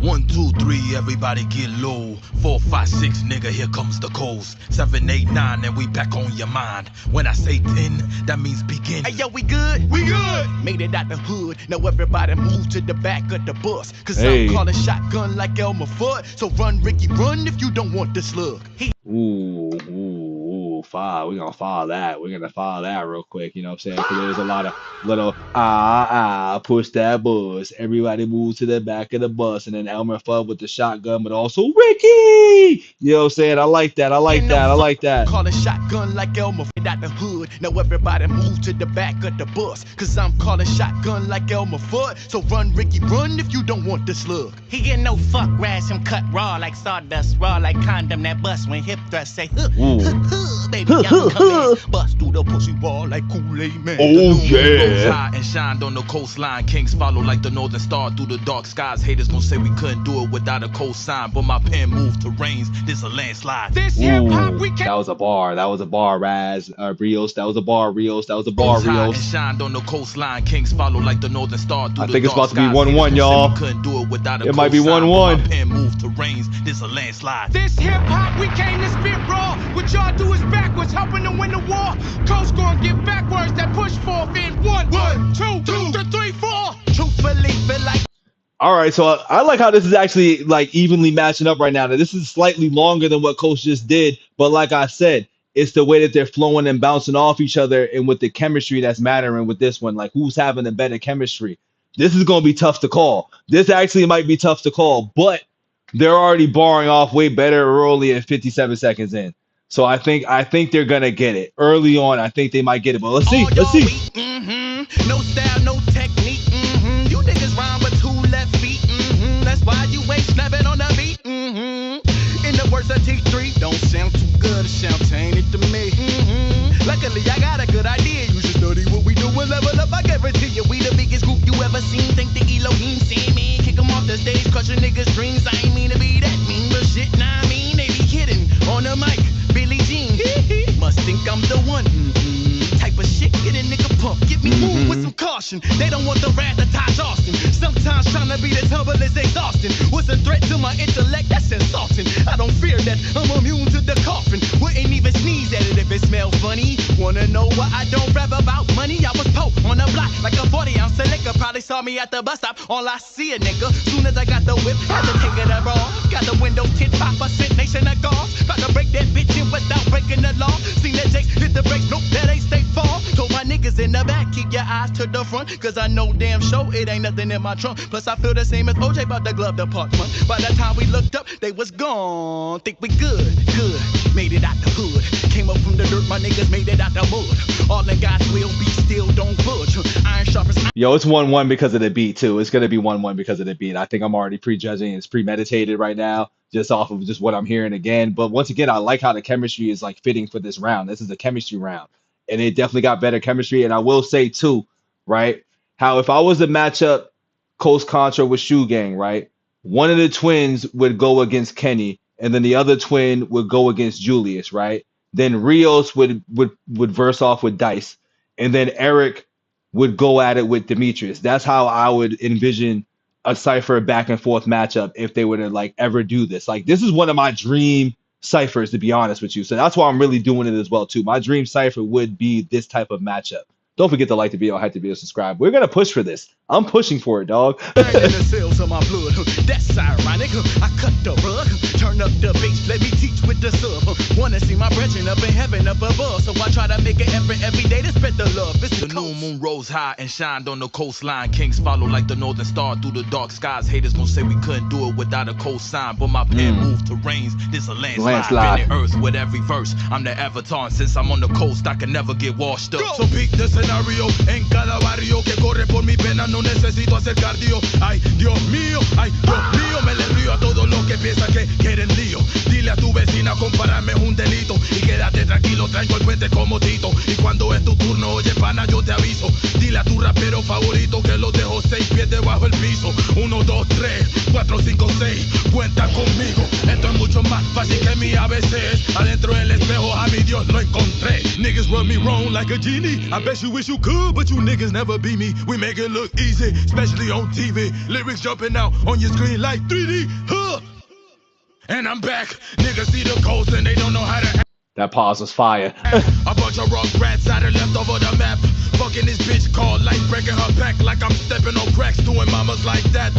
1, 2, 3, everybody get low. 4, 5, 6, nigga, here comes the coast. 7, 8, 9, and we back on your mind. When I say 10, that means begin. Hey, yo, we good? We good! Made it out the hood. Now everybody move to the back of the bus. Cause I'm calling shotgun like Elmer Fudd. So run, Ricky, run if you don't want the slug. File. We're gonna file that. We're gonna file that real quick. You know what I'm saying? Because there's a lot of little push that bus. Everybody move to the back of the bus, and then Elmer Fudd with the shotgun, but also Ricky. You know what I'm saying? I like that. I like that. Calling shotgun like Elmer Fudd out the hood. Now everybody move to the back of the bus. Cause I'm calling shotgun like Elmer Fudd. So run, Ricky, run if you don't want the slug. He get no fuck, rash him cut raw like sawdust, raw like condom that bust when hip thrust say baby, I'm coming. Bust through the pussy wall like Kool-Aid man. Oh yeah. Rose high and shined on the coastline. Kings follow like the northern star through the dark skies. Haters gon' say we couldn't do it without a cosign, but my pen moved to rains. This a landslide. This hip hop we can't. That was a bar. Raz Rios. That was a bar, Rios. Rose high and shined on the coastline. Kings follow like the northern star through I the think it's dark about to be skies. 1-1, y'all. We couldn't do it without a It might be cosign, 1-1. but my pen moved to rains. This a landslide. This hip hop we came to spit raw. What y'all do is backwards, helping to win the war. Coast gonna get backwards that push forth in 1, 2, 3, 4. Truthfully, feel like. All right, so I like how this is actually like evenly matching up right now. Now this is slightly longer than what Coach just did, but like I said, it's the way that they're flowing and bouncing off each other, and with the chemistry that's mattering with this one. Like who's having the better chemistry? This is gonna be tough to call. This actually might be tough to call, but they're already barring off way better early at 57 seconds in. So I think they're gonna get it early on. I think they might get it, but let's see. No style, no technique. You niggas rhyme with 2 left feet. That's why you ain't snapping on the beat. In the words of T3, don't sound too good. Champagne it to me. Luckily, I got a good idea. You should study what we do and level up. I guarantee you, we the biggest group you ever seen. Think the Elohim see me. Kick 'em off the stage, crushing niggas' dreams. I ain't mean to be that mean, but shit, nah, I mean, they be kidding. On the mic, Billie Jean. Must think I'm the one. Type of shit, get a nigga pump. Get me moved with some caution. They don't want the wrath of Taj Austin. Sometimes trying to be this humble is exhausting. What's a threat to my intellect? That's insulting. I don't fear that. I'm immune to the coffin. Wouldn't even sneeze at it if it smelled funny. Wanna know why I don't rap about money? I was po on the block like a 40-ounce liquor. Probably saw me at the bus stop. All I see a nigga. Soon as I got the whip, had to take it raw. Got the window tint, 5% nation of guards. About to break that bitch in without breaking the law. Seen that Jakes hit the brakes. Nope, that ain't stay far. Told my niggas niggas in the back, keep your eyes to the front, cause I know damn sure it ain't nothing in my trunk. Plus I feel the same as OJ about the glove department. By the time we looked up, they was gone. Think we good, made it out the hood. Came up from the dirt, my niggas made it out the mud. All in God's will be still, don't budge. Iron sharp as Yo, it's 1-1 because of the beat too. It's gonna be 1-1 because of the beat. I think I'm already prejudging. It's premeditated right now, just off of just what I'm hearing again. But once again, I like how the chemistry is like fitting for this round. This is a chemistry round, and it definitely got better chemistry. And I will say too, right? How if I was to match up Coast Contra with Shoe Gang, right? One of the twins would go against Kenny, and then the other twin would go against Julius, right? Then Rios would verse off with Dice, and then Eric would go at it with Demetrius. That's how I would envision a Cypher back and forth matchup if they were to like ever do this. Like this is one of my dream ciphers, to be honest with you. So that's why I'm really doing it as well too. My dream cipher would be this type of matchup. Don't forget to like the video, hype the video, subscribe. We're gonna push for this. I'm pushing for it, dog. in the cells of my blood. That's ironic. I cut the rug, turn up the bass, let me teach with the sub. Wanna see my brethren up in heaven up above, so I try to make an effort every day to spread the love. It's The new moon rose high and shined on the coastline. Kings follow like the northern star through the dark skies. Haters gon' say we couldn't do it without a cosign, but my pen moved to rains. This a landslide. Bending earth with every verse. I'm the avatar, and since I'm on the coast, I can never get washed up. So beat the scenario en cada barrio que corre por mi pena. No necesito hacer cardio. Ay, Dios mío, me le río a todos los que piensan que quieren lío. Dile a tu vecina, compararme es un delito. Y quédate tranquilo, traigo el puente como Tito. Y cuando es tu turno, oye pana, yo te aviso. Dile a tu rapero favorito que los dejo 6 pies debajo el piso. 1, 2, 3, 4, 5, 6. Cuenta conmigo. Esto es mucho más fácil que mi ABC. Adentro del espejo a mi Dios lo encontré. Niggas rub me wrong like a genie. I bet you wish you could, but you niggas never be me. We make it look easy, especially on TV. Lyrics jumping out on your screen like 3D. Huh. And I'm back. Niggas see the coast and they don't know how to act. That pause was fire. A bunch of rock rats out of left over the map. Fucking this bitch called life, breaking her back like I'm stepping on cracks, doing mamas like that.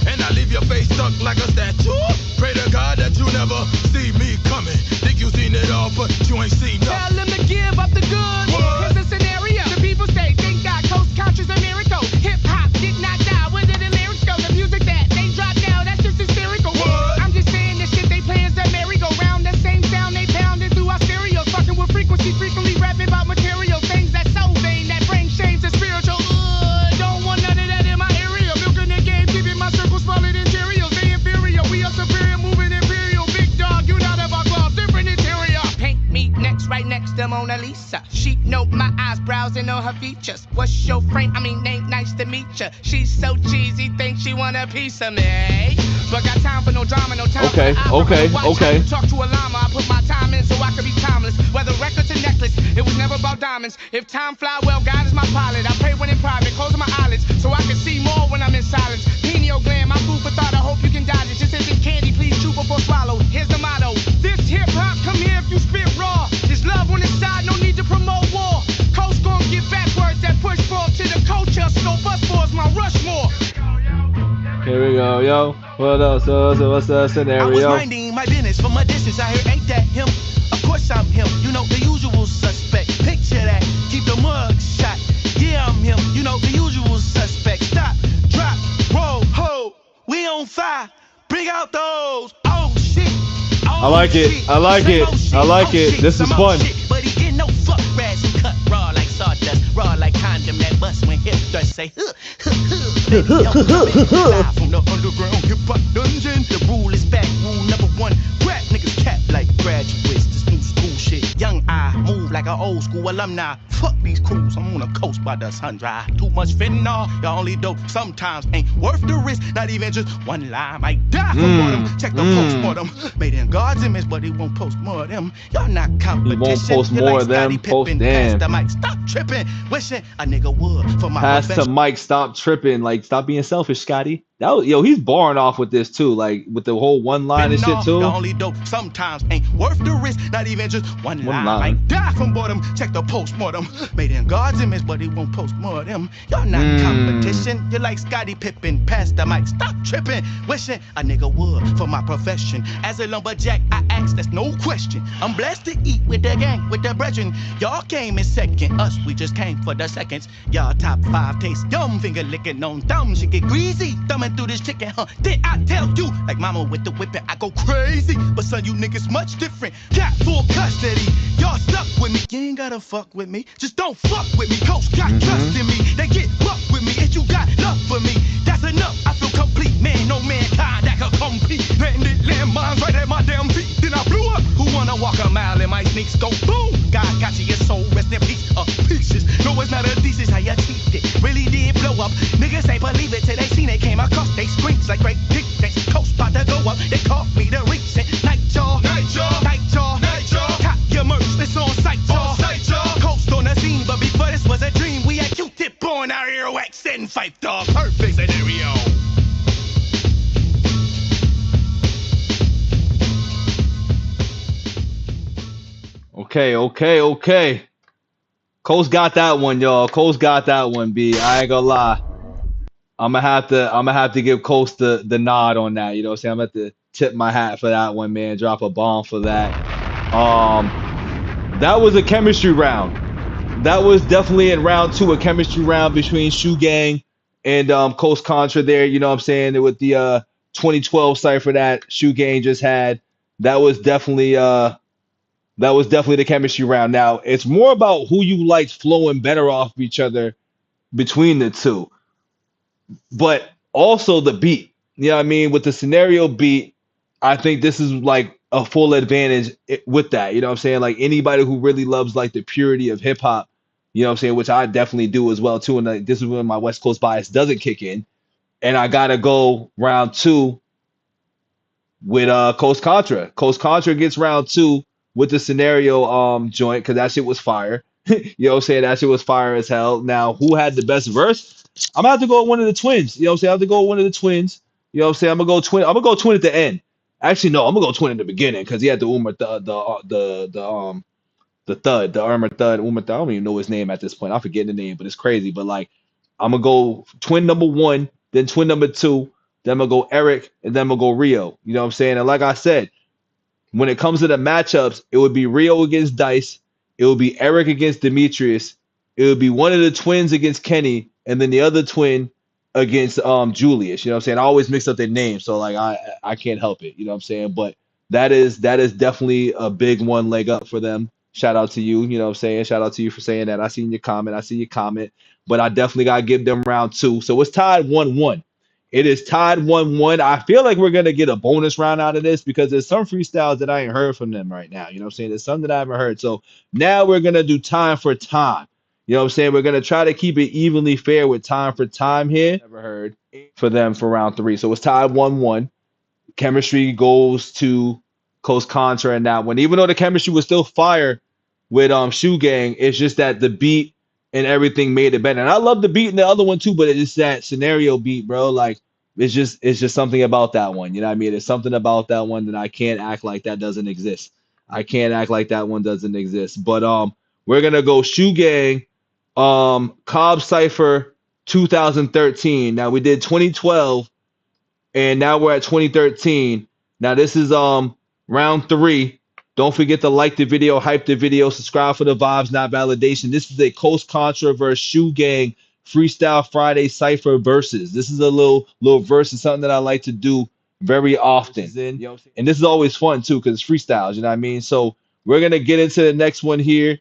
And I leave your face stuck like a statue. Pray to God that you never see me coming. Think you seen it all, but you ain't seen nothing. Tell them to give up the goods. Here's the scenario. The people say, thank God, Coast Contra's a miracle. Hip hop did not die. Where did the lyrics go? The music that they drop now, that's just hysterical. I'm just saying the shit they play is the merry-go-round. The same sound they pounded through our stereos. Fucking with frequency, frequently rapping about material things that so vain, that bring shame to spiritual. Don't want none of that in my area. Milking the game, keeping my circle smaller than Cheerios. They inferior, we are superior, moving imperial. Big dog, you not of our club, different interior. Paint me next, right next to Mona Lisa. She know my eyes, browsing on her features. What's your frame? I mean, ain't nice to meet ya. She's so cheesy, think she want a piece of me. But got time for no drama, no time Okay, for okay. Talk to a llama, I put my time in so I could be timeless. Whether record to necklace, it was never about diamonds. If time fly well, God is my pilot. I pray when in private, closing my eyelids so I can see more when I'm in silence. Pineal gland, my food for thought, I hope you can dodge it. This isn't candy, please chew before swallow. Here's the motto. This hip hop, come here if you spit raw. There's love on the side, no need to promote war. Coast gon' get backwards, that push forward to the culture. Scope us for my Rushmore. Here we go, yo. What else? What's the scenario? I was minding my business from a distance. I hear, ain't that him? Of course I'm him. You know, the usual suspect. Picture that. Keep the mug shot. Yeah, I'm him. You know, the usual suspect. Stop, drop, roll, ho. We on fire. Bring out those. Oh, shit. Oh, I like it. shit. I like it. I like it. This is fun. But he get no fuck rats and cut raw like sawdust. Raw like condom that bust when hip thrust say, huh, huh, huh. Baby, I'm coming live from the underground hip hop dungeon. The rule is back. Rule number 1. Rap niggas cap like graduates. This new school shit. Young I move like an old school alumni. Fuck these crews. I'm on a coast by the sun dry. Too much fentanyl. Y'all only dope sometimes ain't worth the risk. Not even just one lie. Might die from boredom. Check the postmortem. Made in God's image, but he won't post more of them. Y'all not competition. He won't post more of them. Post them. The mic, stop tripping. Wishing a nigga would for my Pass profession. to Mike, stop tripping. Like, stop being selfish, Scotty. That was, yo, he's barring off with this too, like with the whole one line and shit too. The only dope sometimes ain't worth the risk. Not even just one line. Might die from boredom. Check the postmortem. Made in God's image, but he won't post more of them. Y'all not competition. You're like Scotty Pippen. Pass the mic, stop tripping. Wishing a nigga would for my profession. As a lumberjack, I ask, that's no question. I'm blessed to eat with the gang, with the brethren. Y'all came in second, us, we just came for the seconds. Y'all top 5 taste yum, finger licking on thumbs. You get greasy, thumbing through this chicken, huh? Did I tell you? Like mama with the whipping, I go crazy. But son, you niggas much different. Got full custody, y'all stuck with me. You ain't gotta fuck with me, just don't fuck with me. Coach got trust in me, they get rough with me. If you got love for me, that's enough. I feel complete, man, no mankind that could compete. Landed landmines right at my damn feet, then I blew up. Who wanna walk a mile in my sneaks? Go boom! God got you, your soul, rest in peace. Pieces. No, it's not a thesis, how you treat it. Really did blow up. Niggas ain't believe it till they seen it came across. They screams like great dick. They coast about to go up. They caught me the recent night, y'all. Night, y'all. Night, y'all. Night, y'all. Cop your merch, it's on site, y'all. Coast on the scene, but before this was a dream, we had Q-tip on our earwax and fight dog. Perfect scenario. Okay. Coast got that one, y'all. Coast got that one, B. I ain't gonna lie. I'm gonna have to give Coast the nod on that. You know what I'm saying? I'm gonna have to tip my hat for that one, man. Drop a bomb for that. That was a chemistry round. That was definitely in round 2, a chemistry round between Shoe Gang and Coast Contra there. You know what I'm saying? With the 2012 cypher that Shoe Gang just had. That was definitely the chemistry round. Now, it's more about who you like flowing better off of each other between the two. But also the beat. You know what I mean? With the scenario beat, I think this is like a full advantage with that. You know what I'm saying? Like anybody who really loves like the purity of hip hop, you know what I'm saying? Which I definitely do as well too. And like, this is when my West Coast bias doesn't kick in. And I gotta go round 2 with Coast Contra. Coast Contra gets round 2 with the scenario joint, because that shit was fire. You know what I'm saying? That shit was fire as hell. Now, who had the best verse? I'm gonna have to go with one of the twins. You know what I'm saying? I have to go with one of the twins. You know what I'm saying? I'm gonna go twin at the end. Actually, no, I'm gonna go twin in the beginning because he had the Umar the thud, the armor thud, Umar thud. I don't even know his name at this point. I forget the name, but it's crazy. But like, I'm gonna go twin number 1, then twin number 2, then I'm gonna go Eric, and then I'm gonna go Rio. You know what I'm saying? And like I said, when it comes to the matchups, it would be Rio against Dice, it would be Eric against Demetrius, it would be one of the twins against Kenny, and then the other twin against Julius. You know what I'm saying? I always mix up their names, so like I can't help it. You know what I'm saying? But that is definitely a big one leg up for them. Shout out to you. You know what I'm saying? Shout out to you for saying that. I see your comment. But I definitely gotta give them round 2. So it's tied 1-1. It is tied 1-1. I feel like we're gonna get a bonus round out of this because there's some freestyles that I ain't heard from them right now. You know what I'm saying? There's some that I haven't heard. So now we're gonna do time for time. You know what I'm saying? We're gonna try to keep it evenly fair with time for time here. Never heard for them for round 3. So it's tied 1-1. Chemistry goes to Coast Contra and that one. Even though the chemistry was still fire with Shoe Gang, it's just that the beat and everything made it better. And I love the beat in the other one too, but it's that scenario beat, bro. Like it's just something about that one. You know what I mean? It's something about that one that I can't act like that doesn't exist. I can't act like that one doesn't exist. But we're gonna go Shoe Gang, Cobb Cypher 2013. Now we did 2012, and now we're at 2013. Now this is round 3. Don't forget to like the video, hype the video, subscribe for the vibes, not validation. This is a Coast Contra versus Shoe Gang Freestyle Friday Cypher versus. This is a little versus, something that I like to do very often. And this is always fun too, because it's freestyles, you know what I mean? So we're gonna get into the next one here.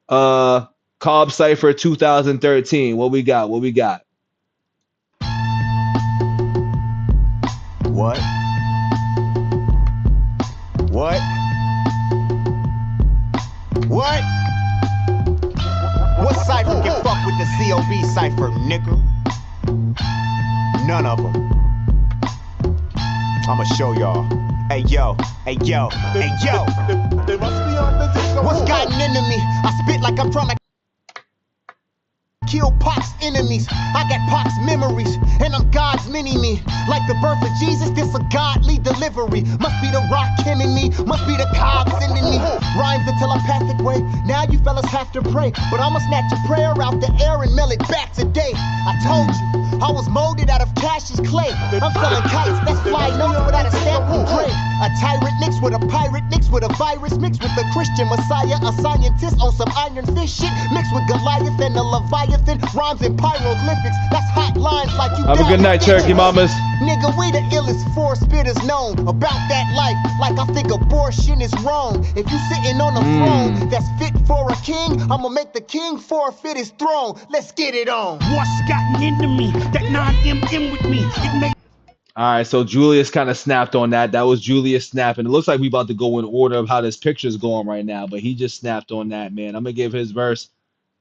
Cobb Cypher 2013. What we got? What? What cypher can fuck with the COB cypher, nigga? None of them. I'ma show y'all. Hey yo. They must be on the What's gotten into me? I spit like I'm trying to kill Pac's enemies. I got Pac's memories, and I'm God's mini-me. Like the birth of Jesus, this a godly delivery. Must be the rock in me, must be the cob sending me. Rhymes the telepathic way, now you fellas have to pray. But I'ma snatch a prayer out the air and mail it back today. I told you, I was molded out of Cassius clay. I'm selling kites, that's fly notes without a stamp from Dre. A tyrant mixed mixed with a pirate, mixed with a virus, mixed with a Christian Messiah, a scientist on some iron fist shit, mixed with Goliath and a Leviathan, rhymes and pyroglyphics. That's hot lines like you. Have a good night, Cherokee Mamas. Nigga, we the illest four spitters known about that life. Like I think abortion is wrong. If you sitting on a throne that's fit for a king, I'ma make the king forfeit his throne. Let's get it on. What's gotten into me? That 9mm with me. It makes All right, so Julius kind of snapped on that. That was Julius snapping. It looks like we about to go in order of how this picture is going right now, but he just snapped on that, man. I'm gonna give his verse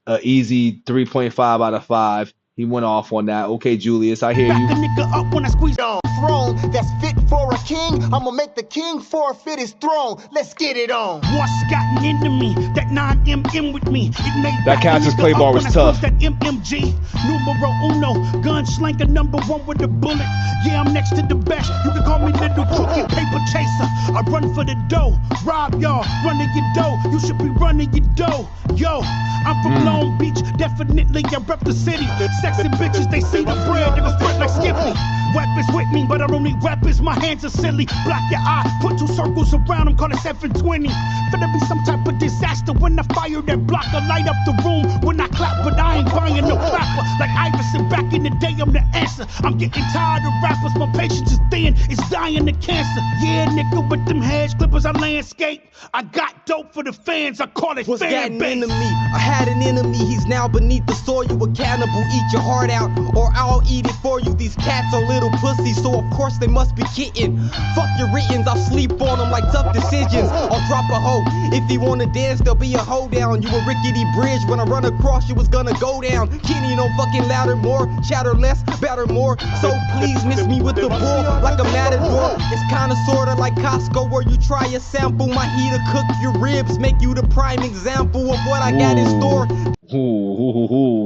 an easy 3.5 out of 5. He went off on that. Okay, Julius, I hear back you. the nigga up when I squeeze On throne that's fit for a king, I'ma make the king forfeit his throne. Let's get it on. What's gotten into me? That 9mm with me. It made That Cassius play bar was tough. That MMG, numero uno, gunslinger #1 with a bullet. Yeah, I'm next to the best. You can call me little crooked paper chaser. I run for the dough, rob y'all, running your dough. You should be running your dough. Yo, I'm from Long Beach, definitely I rep the city. Sexy bitches, they see the bread, they gon' spread like Skippy. Weapons with me, but I don't need weapons. My hands are silly. Block your eye, put 2 circles around them, call it 720. Finna be some type of disaster when I fire that block. I light up the room when I clap, but I ain't buying no rapper. Like Iverson back in the day, I'm the answer. I'm getting tired of rappers, my patience is thin, it's dying of cancer. Yeah, nigga, with them hedge clippers, I landscape. I got dope for the fans, I call it What's fan that base. enemy? I had an enemy, he's now beneath the soil. A cannibal, eat your heart out, or I'll eat it for you. These cats are little pussies, so of course they must be kitten. Fuck your writtens, I'll sleep on them like tough decisions. I'll drop a hoe. If you wanna dance, there'll be a hoedown. You a rickety bridge, when I run across you, it's gonna go down. Kenny, no fucking louder more, chatter less, batter more. So please miss me with the bull, like a matador. It's kinda sorta like Costco, where you try a sample. My heater cook your ribs, make you the prime example of what I got in store.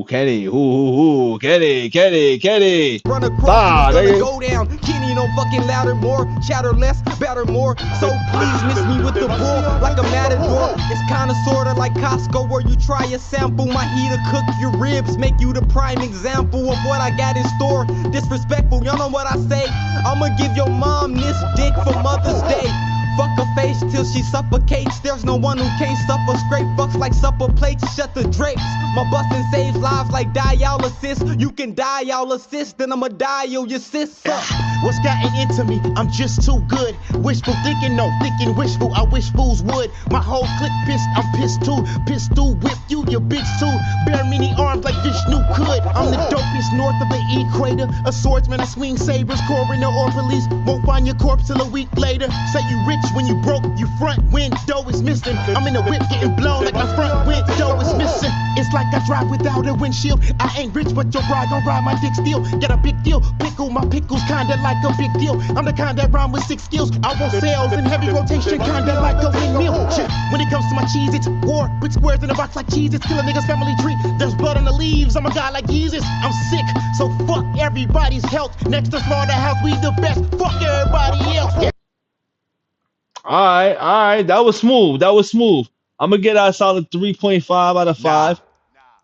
Kenny, Kenny. Run across, it's gonna go down. Kenny, no fucking louder more, chatter less, batter more. So please miss me with the bull, like a matador. It's kinda sorta like Costco, where you try a sample. My heater cook your ribs, make you the prime example of what I got in store. Disrespectful, y'all know what I say. I'ma give your mom this dick for Mother's Day. Fuck her face till she suffocates. There's no one who can't suffer. Scrape fucks like supper plates. Shut the drapes. My bustin' saves lives like dialysis. You can dial assist, then I'ma dial your sis up. What's gotten into me? I'm just too good. Wishful thinking, no thinking wishful. I wish fools would. My whole clique pissed, I'm pissed too. Pistol whip you, your bitch too. Bare mini arms like Vishnu could. I'm the dopest north of the equator. A swordsman, I swing sabers. Coroner or police won't find your corpse till a week later. Say you rich when you broke, your front window is missing. I'm in the whip getting blown like my front window is missing. It's like I drive without a windshield. I ain't rich, but your bride gon' ride my dick still. Get a big deal, pickle my pickles kinda like a big deal. I'm the kind that rhyme with 6 skills. I want sales in heavy rotation, kinda like a windmill. Shit, when it comes to my cheese, it's war. Big squares in a box like cheese. It's kill a nigga's family tree. There's blood on the leaves. I'm a guy like Jesus. I'm sick, so fuck everybody's health. Next to slaughterhouse, we the best. Fuck everybody else. All right. That was smooth. I'm gonna get a solid 3.5 out of 5.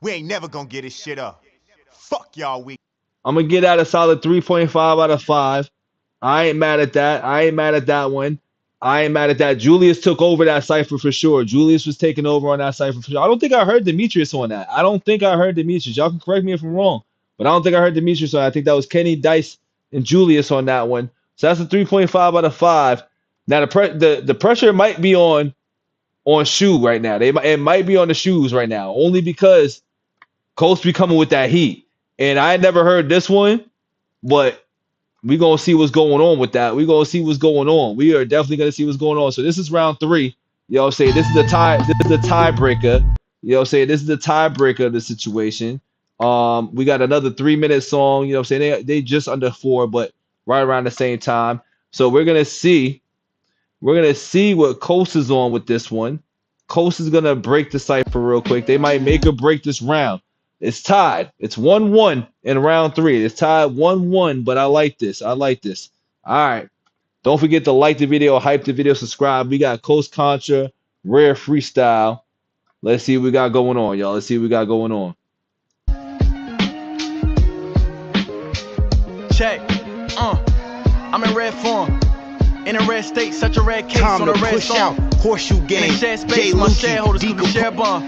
We ain't never gonna get this shit up. Fuck y'all, we. I'm gonna get a solid 3.5 out of 5. I ain't mad at that. One. I ain't mad at that. Julius took over that cipher for sure. Julius was taking over on that cipher for sure. I don't think I heard Demetrius on that. Y'all can correct me if I'm wrong, but I don't think I heard Demetrius on that. I think that was Kenny, Dice, and Julius on that one. So that's a 3.5 out of 5. Now the pressure might be on Shoe right now. It might be on the Shoes right now, only because Coast be coming with that heat. And I had never heard this one, but we gonna see what's going on with that. We gonna see what's going on. We are definitely gonna see what's going on. So this is round 3. You know what I'm saying? This is the tiebreaker. You know what I'm saying? This is the tiebreaker of the situation. We got another 3-minute song. You know what I'm saying? They just under 4, but right around the same time. So we're gonna see what Coast is on with this one. Coast is gonna break the cipher real quick. They might make or break this round. It's tied. It's 1-1 in round 3. It's tied 1-1, but I like this. All right. Don't forget to like the video, hype the video, subscribe. We got Coast Contra, Rare Freestyle. Let's see what we got going on, y'all. Check. I'm in red form. In a red state, such a red case Time on to a red push song. out. Horseshoe gang. In a shared space, Jay my Lucci, shareholders could be share bond.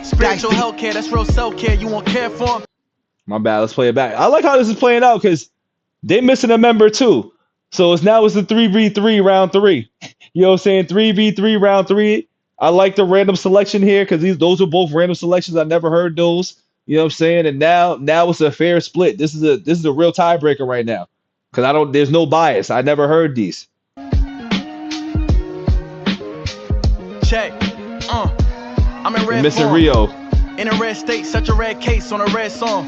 Spiritual Dicey. health care, that's real self-care. You won't care for them. My bad. Let's play it back. I like how this is playing out because they missing a member too. So it's now it's the 3v3 round 3. You know what I'm saying? 3v3 round 3. I like the random selection here because those are both random selections. I never heard those. You know what I'm saying? And now it's a fair split. This is a real tiebreaker right now. Because there's no bias. I never heard these. Check. I'm in red Missing form. Rio. In a red state, such a red case on a red song.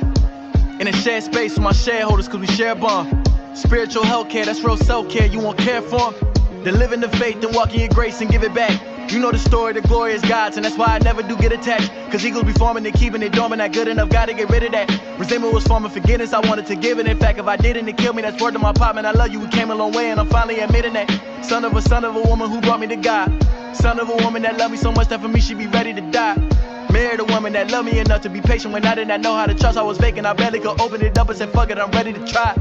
In a shared space with my shareholders cause we share bond. Spiritual health care, that's real self-care. You won't care for them. Then live in the faith and walk in your grace and give it back. You know the story, the glorious gods, and that's why I never do get attached. Cause eagles be forming and keeping it dormant, not good enough, gotta get rid of that. Resentment was forming forgiveness, I wanted to give it. In fact, if I didn't, it killed me. That's word to my pop, man, I love you, we came a long way, and I'm finally admitting that. Son of a woman who brought me to God. Son of a woman that loved me so much that for me she be ready to die. Married a woman that loved me enough to be patient when I did not know how to trust. I was vacant, I barely could open it up and said fuck it, I'm ready to try.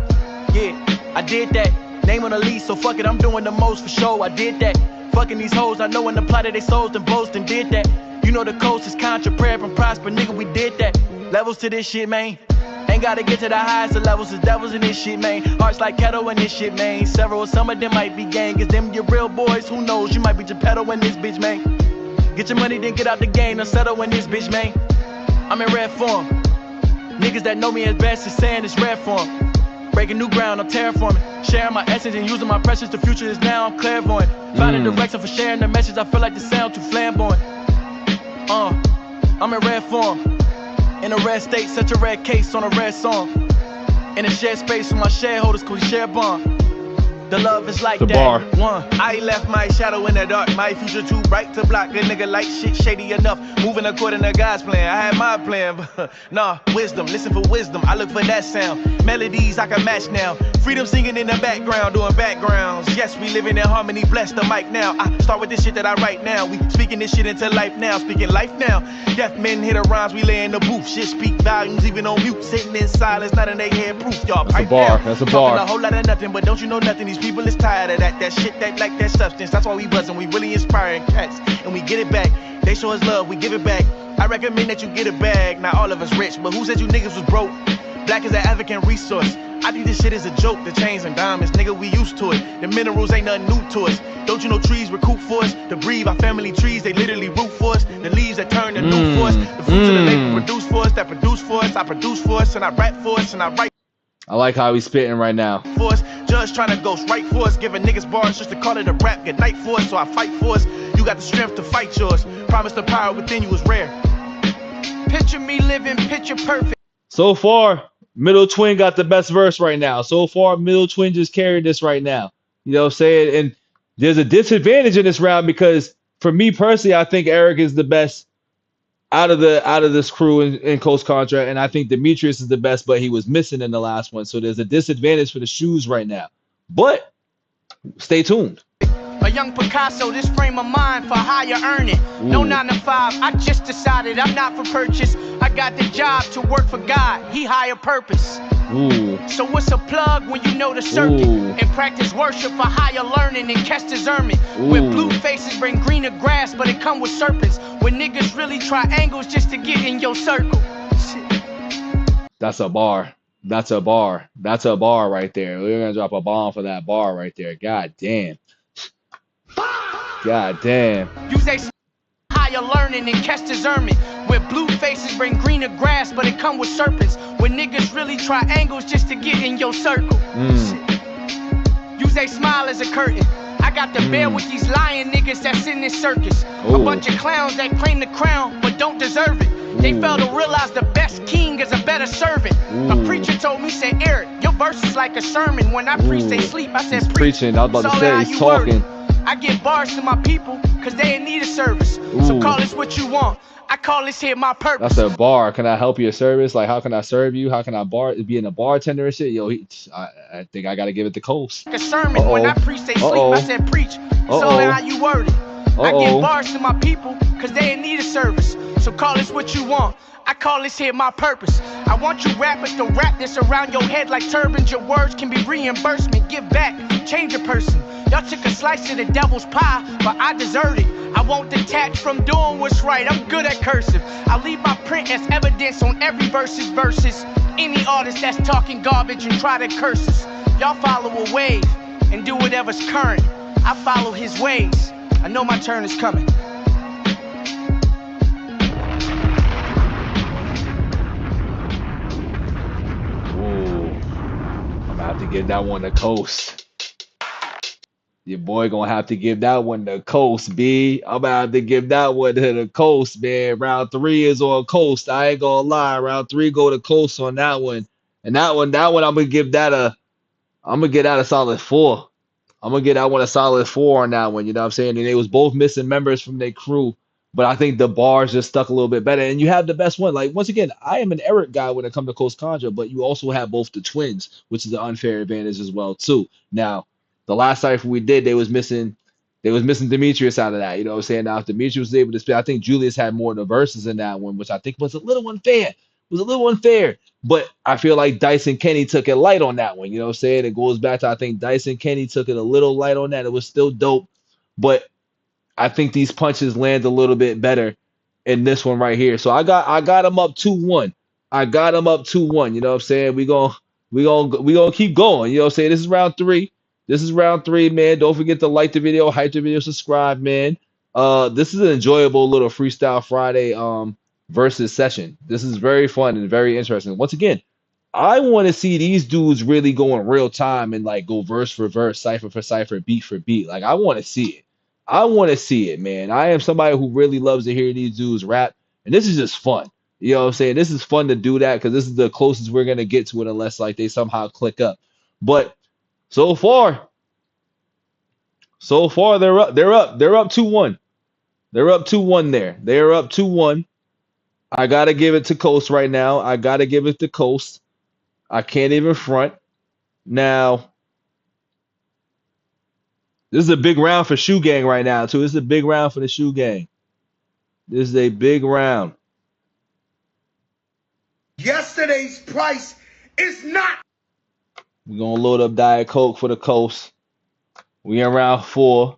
Yeah, I did that. Name on the lease, so fuck it, I'm doing the most for sure. I did that. Fucking these hoes, I know in the plot of they souls and boast and did that. You know the coast is Contra, prayer from prosper, nigga, we did that. Levels to this shit, man. Ain't gotta get to the highest of levels, there's devils in this shit, man. Hearts like kettle in this shit, man. Some of them might be gang, cause them your real boys, who knows? You might be Geppetto in this bitch, man. Get your money, then get out the game, don't settle in this bitch, man. I'm in red form. Niggas that know me as best is saying it's red form. Breaking new ground, I'm terraforming. Sharing my essence and using my precious, the future is now, I'm clairvoyant. Finding direction for sharing the message, I feel like the sound too flamboyant. I'm in red form. In a red state, such a red case on a red song. In a shared space with my shareholders, cause we share bond. The love is like The that. bar. One, I left my shadow in the dark. My future too bright to block. A nigga like shit shady enough. Moving according to God's plan. I had my plan, but nah, wisdom. Listen for wisdom. I look for that sound. Melodies I can match now. Freedom singing in the background, doing backgrounds. Yes, we living in harmony. Bless the mic now. I start with this shit that I write now. We speaking this shit into life now. Speaking life now. Deaf men hit the rhymes. We lay in the booth. Shit speak volumes, even on mute. Sitting in silence, not in their head proof. Y'all That's a pipe bar. down. That's a Talking bar. a whole lot of nothing, but don't you know nothing? These people is tired of that shit that like that substance. That's why we buzzing. We really inspiring cats, and we get it back. They show us love, we give it back. I recommend that you get a bag. Not all of us rich, but who said you niggas was broke? Black is an African resource. I think this shit is a joke. The chains and diamonds, nigga, we used to it. The minerals ain't nothing new to us. Don't you know trees recruit for us? To breathe, our family trees, they literally root for us. The leaves that turn to new for us. The fruits of the labor produce for us, that produce for us. I produce for us, and I rap for us, and I write I like how he's spitting right now. for us. Judge trying to ghost right for us. Giving niggas bars just to call it a rap. Good night for us, so I fight for us. You got the strength to fight yours. Promise the power within you is rare. Picture me living picture perfect. So far, Middle Twin got the best verse right now. So far, Middle Twin just carried this right now. You know what I'm saying? And there's a disadvantage in this round because for me personally, I think Eric is the best out of this crew in Coast Contra, and I think Demetrius is the best, but he was missing in the last one. So there's a disadvantage for the shoes right now. But stay tuned. A young Picasso, this frame of mind for higher earning. No 9 to 5, I just decided I'm not for purchase. I got the job to work for God, he higher purpose. Ooh. So what's a plug when you know the circuit? Ooh. And practice worship for higher learning and catch discernment. Where blue faces bring greener grass, but it come with serpents. When niggas really triangles just to get in your circle. Shit. That's a bar. That's a bar. That's a bar right there. We're gonna drop a bomb for that bar right there. God damn. God damn. Use a higher learning and catch discernment. Where blue faces bring greener grass, but it come with serpents. When niggas really triangles just to get in your circle. Shit. Use a smile as a curtain. I got to bear with these lying niggas that's in this circus. A bunch of clowns that claim the crown but don't deserve it. They fail to realize the best king is a better servant. A preacher told me, said, Eric, your verse is like a sermon. When I preach, they sleep. I said, He's preaching. I was about to say, he's talking. I give bars to my people, cause they in need of service. So call this what you want. I call this here my purpose. That's a bar. Can I help your service? Like, how can I serve you? How can I being a bartender and shit? Yo, I think I gotta give it the coast. A sermon. When I preach, they sleep. I said, preach. So how you word it. I give bars to my people, cause they in need of service. So call this what you want. I call this here my purpose. I want you rappers to wrap this around your head like turbans. Your words can be reimbursement. Give back, change a person. Y'all took a slice of the devil's pie, but I deserve it. I won't detach from doing what's right. I'm good at cursive. I leave my print as evidence on every verse's verses. Any artist that's talking garbage and try to curse us. Y'all follow a wave and do whatever's current. I follow his ways. I know my turn is coming. Ooh, I'm gonna have to give that one to Coast. Your boy gonna have to give that one to Coast, B. I'm gonna have to give that one to the Coast, man. Round 3 is on Coast. I ain't gonna lie. Round 3 go to Coast on that one. And that one, I'm gonna give that a solid 4. I'm gonna get that one a solid 4 on that one. You know what I'm saying? And they was both missing members from their crew, but I think the bars just stuck a little bit better. And you have the best one. Like once again, I am an Eric guy when it comes to Coast Contra, but you also have both the twins, which is an unfair advantage as well too. Now, the last cypher we did, they was missing Demetrius out of that. You know what I'm saying? Now if Demetrius was able to spit, I think Julius had more of the verses in that one, which I think was a little unfair. It was a little unfair. But I feel like Dyson Kenny took it light on that one. You know what I'm saying? It goes back to I think Dyson Kenny took it a little light on that. It was still dope. But I think these punches land a little bit better in this one right here. So I got him up 2-1. I got him up 2-1. You know what I'm saying? We gonna keep going. You know what I'm saying? This is round 3. This is round 3, man. Don't forget to like the video, hype the video, subscribe, man. This is an enjoyable little Freestyle Friday versus session. This is very fun and very interesting. Once again, I want to see these dudes really go in real time and like go verse for verse, cipher for cipher, beat for beat. Like I want to see it. I want to see it, man. I am somebody who really loves to hear these dudes rap, and this is just fun. You know what I'm saying? This is fun to do that because this is the closest we're gonna get to it unless like they somehow click up. But so far they're up 2-1. They're up 2-1 there. They're up 2-1. I gotta give it to Coast right now. I gotta give it to Coast. I can't even front. Now, this is a big round for Shoe Gang right now, too. This is a big round for the Shoe Gang. This is a big round. Yesterday's price is not. We're gonna load up Diet Coke for the Coast. We in round 4.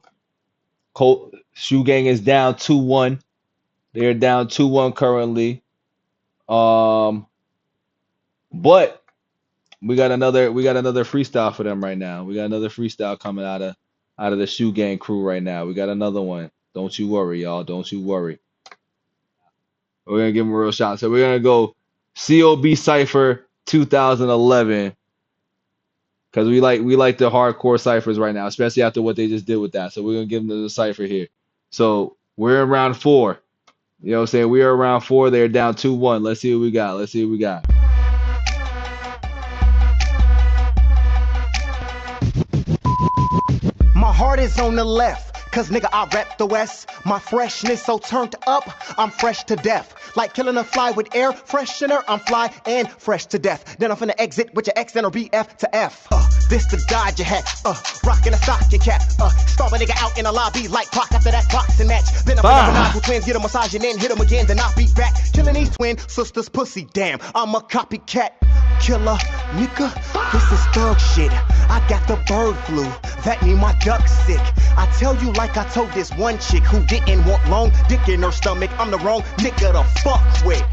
Shoe Gang is down 2-1. They're down 2-1 currently. But we got another freestyle for them right now. We got another freestyle coming out of the Shoe Gang crew right now. We got another one. Don't you worry, y'all. Don't you worry. We're gonna give them a real shot. So we're gonna go COB Cypher 2011. Because we like the hardcore ciphers right now, especially after what they just did with that. So we're gonna give them the cipher here. So we're in round 4. You know what I'm saying? We are around 4. They're down 2-1. Let's see what we got. Let's see what we got. My heart is on the left. Cause nigga, I rep the West. My freshness so turned up, I'm fresh to death. Like killing a fly with air freshener, I'm fly and fresh to death. Then I'm finna exit with your X and or BF to F. This the Dodger hat, rockin' a stocking cap. Stomp a nigga out in a lobby like Pac after that boxing match. Then I'm finna with twins, get a massage and then hit them again, then I beat back. Killing these twin sisters, pussy, damn, I'm a copycat. Killer, nigga, this is thug shit. I got the bird flu, that mean my duck's sick. I tell you like I told this one chick who didn't want long dick in her stomach. I'm the wrong nigga to fuck with.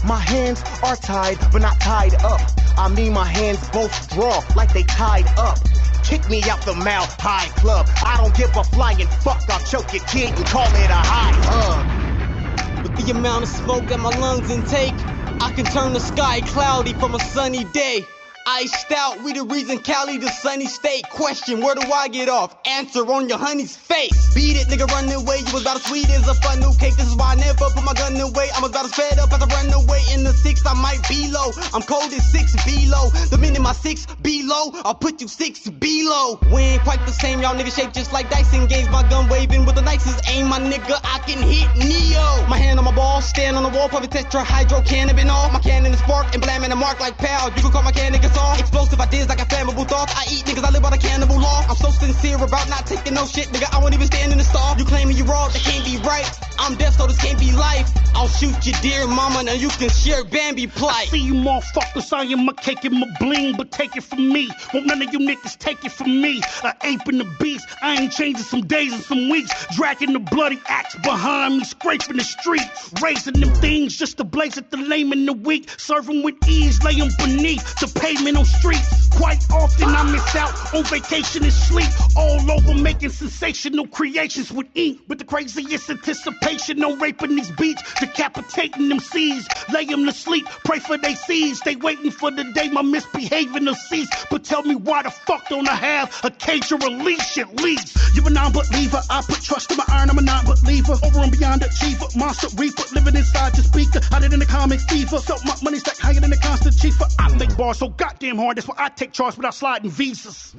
My hands are tied, but not tied up. I mean my hands both draw like they tied up. Kick me out the Mile High Club. I don't give a flying fuck. I'll choke your kid and call it a high hug. With the amount of smoke that my lungs intake, I can turn the sky cloudy from a sunny day. Iced out, we the reason Cali the sunny state. Question, where do I get off? Answer on your honey's face. Beat it, nigga, run away. You was about as sweet as a funnel cake. This is why I never put my gun away. I'm about as fed up as I run away. In the 6, I might be low. I'm cold as 6 below. The minute my 6 below, I'll put you 6 below. We ain't quite the same, y'all niggas shaped just like Dyson games. My gun waving with the nicest aim, my nigga. I can hit Neo. My hand on my ball, stand on the wall, probably tetrahydrocannabinol. My cannon is spark and blaming the mark like pow. You can call my can niggas off. Explosive ideas like a flammable thoughts. I eat niggas, I live by the cannibal law. I'm so sincere about not taking no shit, nigga. I won't even stand in the stall. You claiming you raw, that can't be right. I'm deaf, so this can't be life. I'll shoot your dear mama, now you can share Bambi plight. See you motherfuckers, I am a cake and my bling, but take it from me. Won't none of you niggas take it from me. A ape in the beast, I ain't changing some days and some weeks. Dragging the bloody axe behind me, scraping the street. Raising them things just to blaze at the lame and the weak. Serving with ease, lay them beneath the pavement on streets. Quite often I miss out on vacation and sleep. All over making sensational creations with ink. With the craziest anticipation on raping these beats. Decapitating them seeds, lay them to sleep. Pray for they seeds, they waiting for the day my misbehaving will cease. But tell me why the fuck don't I have a cage or a leash at least? You a non-believer, I put trust in my iron, I'm a non-believer. Over and beyond achiever, monster reaper, living inside your speaker. Hotter than the comic fever, so my money stack higher than the constant chief. I make bars so goddamn hard, that's why I take charge without sliding visas.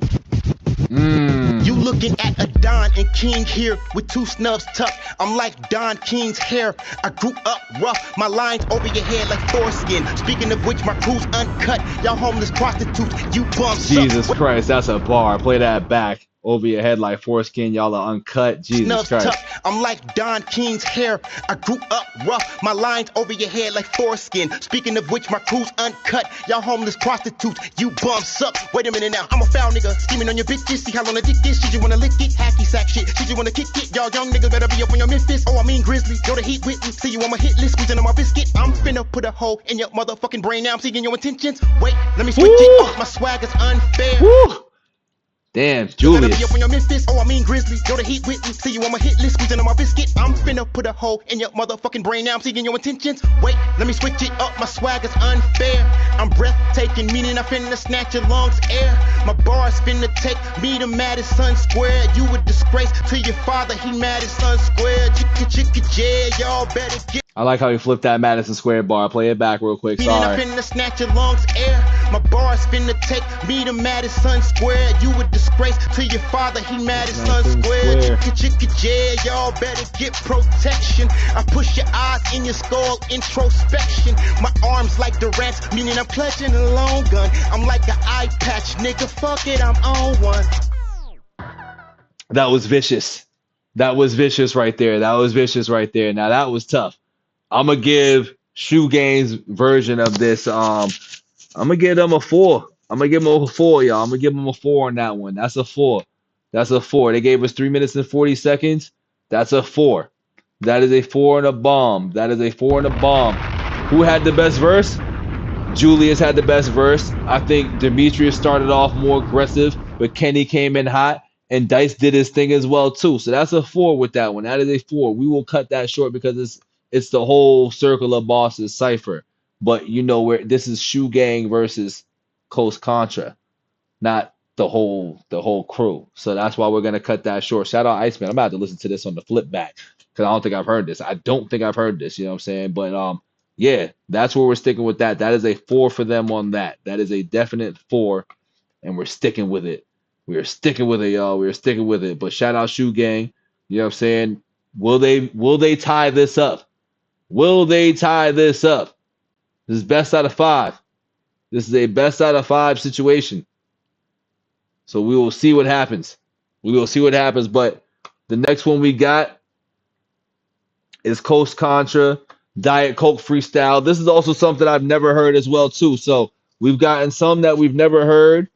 You looking at a Don and King here with two snubs tucked. I'm like Don King's hair. I grew up rough, my lines over your head like foreskin. Speaking of which, my crew's uncut. Y'all homeless prostitutes, you bums. Jesus Christ, that's a bar. Play that back. Over your head like foreskin, y'all are uncut. Jesus Snubs Christ. tucked. I'm like Don King's hair. I grew up rough, my lines over your head like foreskin. Speaking of which, my crew's uncut. Y'all homeless prostitutes, you bums suck. Wait a minute now, I'm a foul nigga. Scheming on your bitches, see how long the dick is. She just wanna lick it, hacky sack shit. She just wanna kick it. Y'all young niggas better be up on your Memphis. Oh, I mean Grizzly, you're the heat with me. See you on my hit list, squeezing on my biscuit. I'm finna put a hole in your motherfucking brain. Now I'm seeing your intentions. Wait, let me switch it up. My swag is unfair. Woo. Damn, Julius. Be up on your Memphis. Oh, I mean Grizzly, you're the heat with me. See you on my hit list, squeezing on my biscuit. I'm finna put a hole in your motherfucking brain. Now I'm seeing your intentions. Wait, let me switch it up. My swag is unfair. I'm breathtaking, meaning I finna snatch your lungs air. My bars finna take me to Madison Square. You a disgrace to your father, he Madison Square. Chicka, yeah, y'all better get. I like how he flipped that Madison Square bar. Play it back real quick. Meaning Sorry. I finna snatch your lungs air. My bars finna take me to Madison Square. You a disgrace to your father, he Madison Square. Chicka, yeah, y'all better get protection. I push your eyes in your skull, introspection. My arms like Durant's, meaning I'm clutching a long gun. I'm like an eye patch, nigga, fuck it, I'm on one. That was vicious. That was vicious right there. That was vicious right there. Now that was tough. I'm gonna give Shoe Gang's version of this. I'm gonna give them a 4. I'm gonna give them a 4, y'all. I'm gonna give them a 4 on that one. That's a 4. That's a 4. They gave us 3 minutes and 40 seconds. That's a 4. That is a 4 and a bomb. That is a 4 and a bomb. Who had the best verse? Julius had the best verse. I think Demetrius started off more aggressive, but Kenny came in hot, and Dice did his thing as well too. So that's a 4 with that one. That is a 4. We will cut that short because it's the whole circle of bosses cypher. But you know where this is Shoe Gang versus Coast Contra, not the whole crew. So that's why we're gonna cut that short. Shout out Iceman. I'm about to listen to this on the flip back because I don't think I've heard this. I don't think I've heard this. You know what I'm saying? But yeah, that's where we're sticking with that. That is a 4 for them on that. That is a definite 4, and we're sticking with it. We are sticking with it, y'all. We are sticking with it. But shout out Shoe Gang. You know what I'm saying? Will they tie this up? Will they tie this up? This is best out of 5. This is a best out of 5 situation. So we will see what happens. We will see what happens. But the next one we got is Coast Contra Diet Coke Freestyle. This is also something I've never heard as well too. So we've gotten some that we've never heard,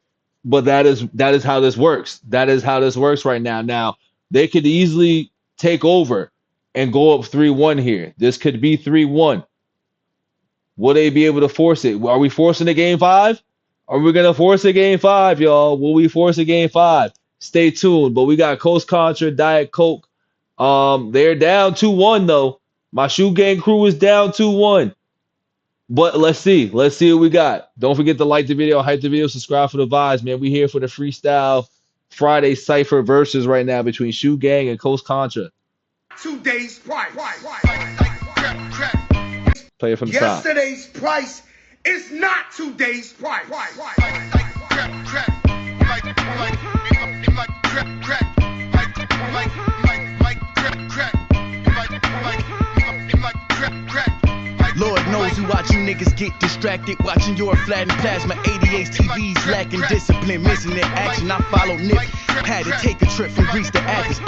but that is how this works. That is how this works right now. Now they could easily take over and go up 3-1 here. This could be 3-1. Will they be able to force it? Are we forcing a game 5? Are we going to force a game 5, y'all? Will we force a game 5? Stay tuned. But we got Coast Contra, Diet Coke. They're down 2-1, though. My Shoe Gang crew is down 2-1. But let's see. Let's see what we got. Don't forget to like the video, hype the video, subscribe for the vibes, man. We here for the Freestyle Friday Cypher versus right now between Shoe Gang and Coast Contra. 2 days price. Play it from the top. Yesterday's price is not 2 days price. Lord knows who watch you niggas get distracted. Watching your flattened plasma, ADHD TVs lacking discipline, missing their action. I follow Nip. Had to take a trip from Greece to Athens.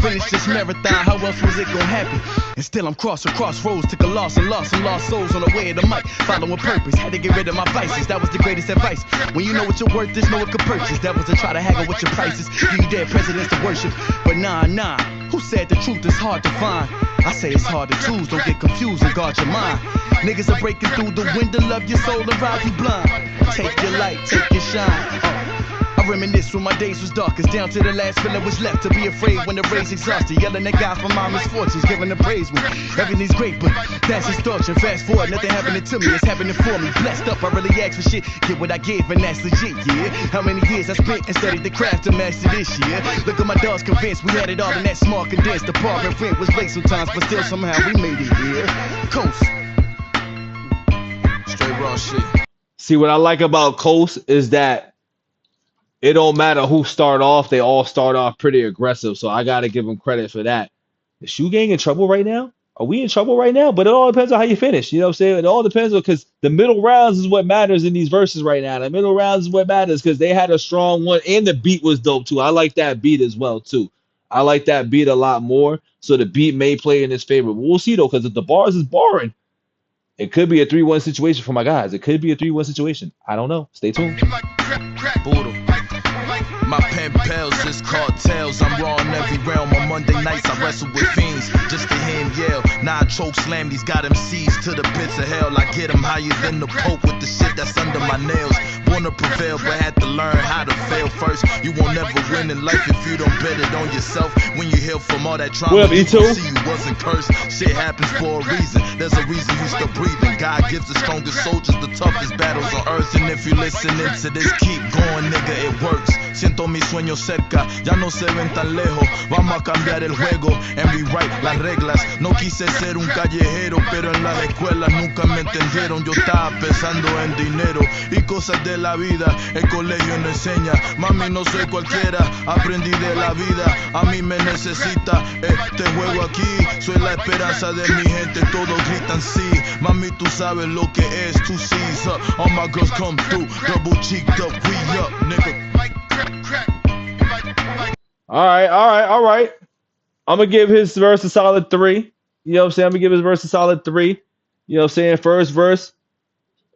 Finished this marathon, how else was it gonna happen? And still I'm crossing crossroads, took a loss and lost some lost souls on the way to the mic. Following purpose, had to get rid of my vices. That was the greatest advice. When you know what your worth is, know what could purchase. That was to try to haggle with your prices. You dead presidents to worship, but nah. Who said the truth is hard to find? I say it's hard to choose, don't get confused and guard your mind. Niggas are breaking through the window of your soul and rob you blind. Take your light, take your shine. I reminisce when my days was darkest, down to the last filler was left to be afraid when the race exhausted. Yelling at God for my misfortunes, giving the praise when everything's great, but that's distortion. Fast forward, nothing happening to me, it's happening for me. Blessed up, I really ask for shit, get what I give, and that's legit, yeah. How many years I spent and studied the craft to master this year. Look at my dogs convinced we had it all in that small condensed. Apartment rent was late sometimes, but still somehow we made it here. Coast. Straight raw shit. See, what I like about Coast is that it don't matter who start off, they all start off pretty aggressive. So I got to give them credit for that. Is Shoe Gang in trouble right now? Are we in trouble right now? But it all depends on how you finish. You know what I'm saying? It all depends on, because the middle rounds is what matters in these verses right now. The middle rounds is what matters because they had a strong one and the beat was dope too. I like that beat as well too. I like that beat a lot more. So the beat may play in his favor. But we'll see though, because if the bars is boring, it could be a 3-1 situation for my guys. It could be a 3-1 situation. I don't know. Stay tuned. Boodle. My pen pals is cartels. I'm raw in every realm. On Monday nights I wrestle with fiends just to hear him yell. Now I choke slam these got MCs to the pits of hell. I get them higher than the Pope with the shit that's under my nails. Born to prevail, but had to learn how to fail first. You won't never win in life if you don't bet it on yourself. When you heal from all that trauma, what up, you E2? see you wasn't cursed. Shit happens for a reason. There's a reason you still breathing. God gives the strongest soldiers the toughest battles on earth. And if you listening to this, keep going, nigga, it works. Siento mis sueños cerca, ya no se ven tan lejos. Vamos a cambiar el juego and rewrite las reglas. No quise ser un callejero, pero en las escuelas nunca me entendieron. Yo estaba pensando en dinero y cosas de la vida. El colegio no enseña, mami, no soy cualquiera. Aprendí de la vida, a mí me necesita. Este juego aquí, soy la esperanza de mi gente. Todos gritan sí, mami, tú sabes lo que es. Two C's up, all my girls come through. Double cheeked up, we up, nigga. All right. I'm going to give his verse a solid 3. You know what I'm saying? I'm going to give his verse a solid 3. You know what I'm saying? First verse,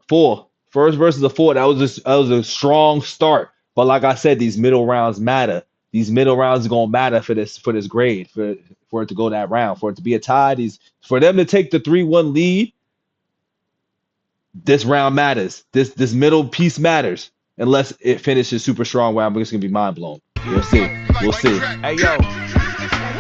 4. First verse is a 4. That was a strong start. But like I said, these middle rounds matter. These middle rounds are going to matter for this grade, for it to go that round, for it to be a tie. For them to take the 3-1 lead, this round matters. This middle piece matters. Unless it finishes super strong, where I'm just going to be mind blown. We'll see. Hey, yo.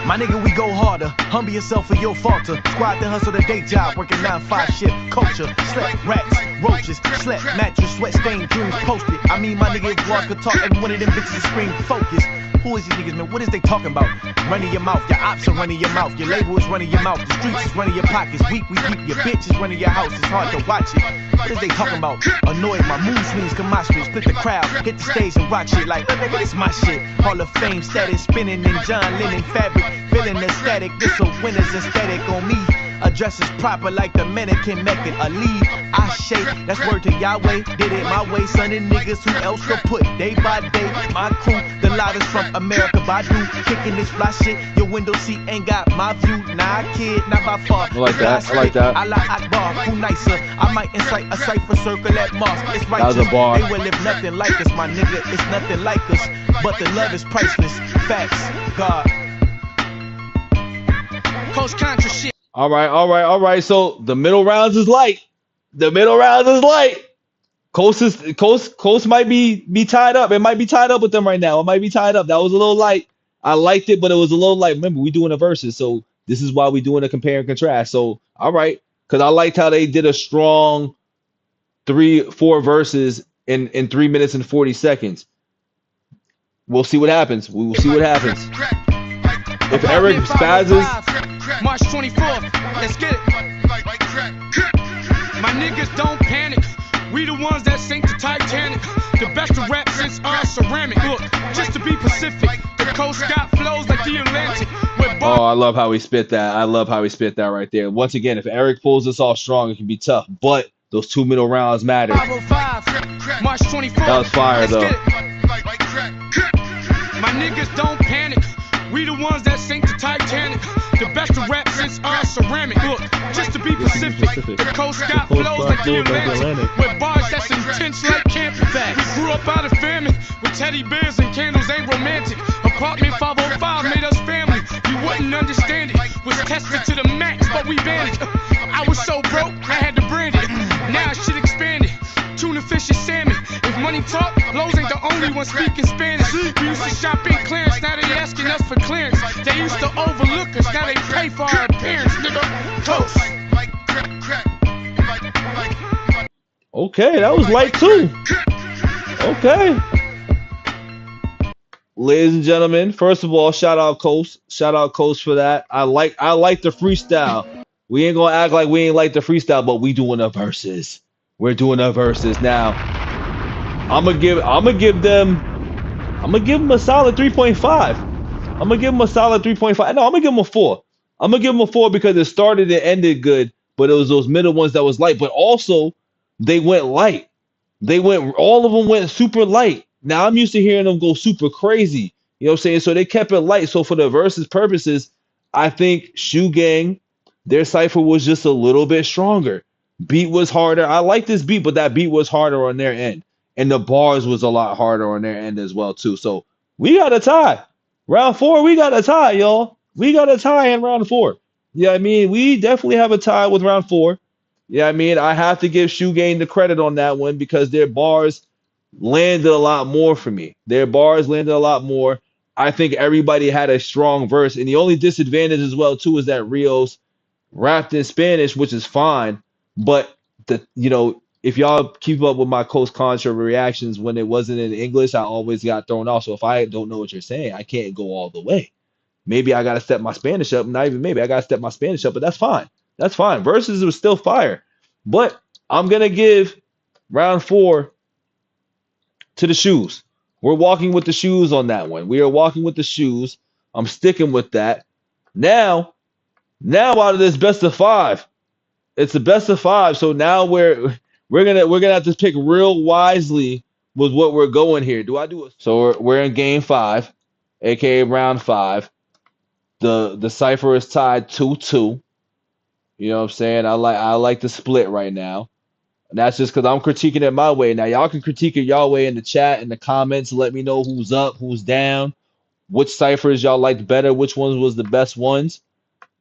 My nigga, we go harder. Humble yourself for your falter. Squad to hustle the day job, working 9-5 shift. Culture, slept rats, roaches, slept mattress, sweat stained dreams posted. I mean, my nigga, if walk could talk, every one of them bitches is scream focus. Who is these niggas, man? What is they talking about? Running your mouth, your ops are running your mouth, your label is running your mouth, the streets is running your pockets, weak, your bitch is running your house, it's hard to watch it. What is they talking about? Annoyed, my mood swings, come my street, split the crowd, hit the stage and rock shit like, nigga, this my shit. Hall of Fame status, spinning in John Lennon fabric, feeling ecstatic, this a winner's aesthetic on me. Addresses proper like the mannequin Meccan Ali. I shake, that's word to Yahweh. Did it my way, son and niggas who else could put day by day. My crew, the loudest from America, Badu. Kicking this fly shit, your window seat ain't got my view. Nah, kid, not by far. I like that. Allah Akbar, who nicer? I might incite a cipher circle at mosque. It's That was righteous. a bar. They will live nothing like us, my nigga. It's nothing like us. But the love is priceless. Facts, God. Coach Contra shit. All right. So the middle rounds is light. Coast might be tied up. It might be tied up with them right now. It might be tied up. That was a little light. I liked it, but it was a little light. Remember, we doing a versus, so this is why we doing a compare and contrast. So all right, because I liked how they did a strong 3-4 verses in 3 minutes and 40 seconds. We'll see what happens. We will see what happens. If Eric spazzes. March 24th, let's get it. My niggas don't panic. We the ones that sink the Titanic. The best of rap since ceramic. Look, just to be Pacific, the coast got flows like the Atlantic. Oh, I love how he spit that. Right there. Once again, if Eric pulls this off strong, it can be tough. But those 2 middle rounds matter. 505, March 24th. That was fire, though. My niggas don't panic. We the ones that sink the Titanic. The best of rap since ceramic. Look, just to be Pacific, the coast got flows like the Atlantic. With bars that's intense like camping. We grew up out of famine. With teddy bears and candles ain't romantic. Apartment 505 made us family. You wouldn't understand it. Was tested to the max, but we banned it. I was so broke, I had to brand it. Now shit expanded. Tuna, fish, and salmon. If money talk, Lowe's ain't the only one speaking Spanish. We used to shop in clearance, now they asking us for clearance. They used to overlook us, now they pay for our appearance, nigga. Toast. Okay, that was light too. Okay. Ladies and gentlemen, first of all, shout out Coast. Shout out Coast for that. I like the freestyle. We ain't gonna act like we ain't like the freestyle, but we doing the verses. We're doing the verses now. I'm gonna give them a solid 3.5. I'm gonna give them a solid 3.5. No, I'm gonna give them a 4. I'm gonna give them a 4 because it started and ended good, but it was those middle ones that was light. But also, they went light. All of them went super light. Now I'm used to hearing them go super crazy. You know what I'm saying? So they kept it light. So for the versus purposes, I think Shoe Gang, their cipher was just a little bit stronger. Beat was harder. I like this beat, but that beat was harder on their end. And the bars was a lot harder on their end as well, too. So we got a tie. Round 4, we got a tie, y'all. We got a tie in round 4. Yeah, I mean, we definitely have a tie with round 4. Yeah, I mean, I have to give Shoe Gang the credit on that one because their bars landed a lot more for me. Their bars landed a lot more. I think everybody had a strong verse. And the only disadvantage as well, too, is that Rios rapped in Spanish, which is fine. But if y'all keep up with my Coast Contra reactions when it wasn't in English, I always got thrown off. So if I don't know what you're saying, I can't go all the way. Maybe I gotta step my Spanish up. Not even maybe I gotta step my Spanish up, but that's fine. That's fine. Versus was still fire. But I'm gonna give round 4 to the Shoes. We're walking with the Shoes on that one. We are walking with the Shoes. I'm sticking with that. Now out of this best of 5. It's the best of 5, so now we're gonna have to pick real wisely with what we're going here. So we're in game 5, aka round 5. The cipher is tied 2-2. You know what I'm saying? I like the split right now. And that's just because I'm critiquing it my way. Now y'all can critique it y'all way in the chat, in the comments. Let me know who's up, who's down, which ciphers y'all liked better, which ones was the best ones.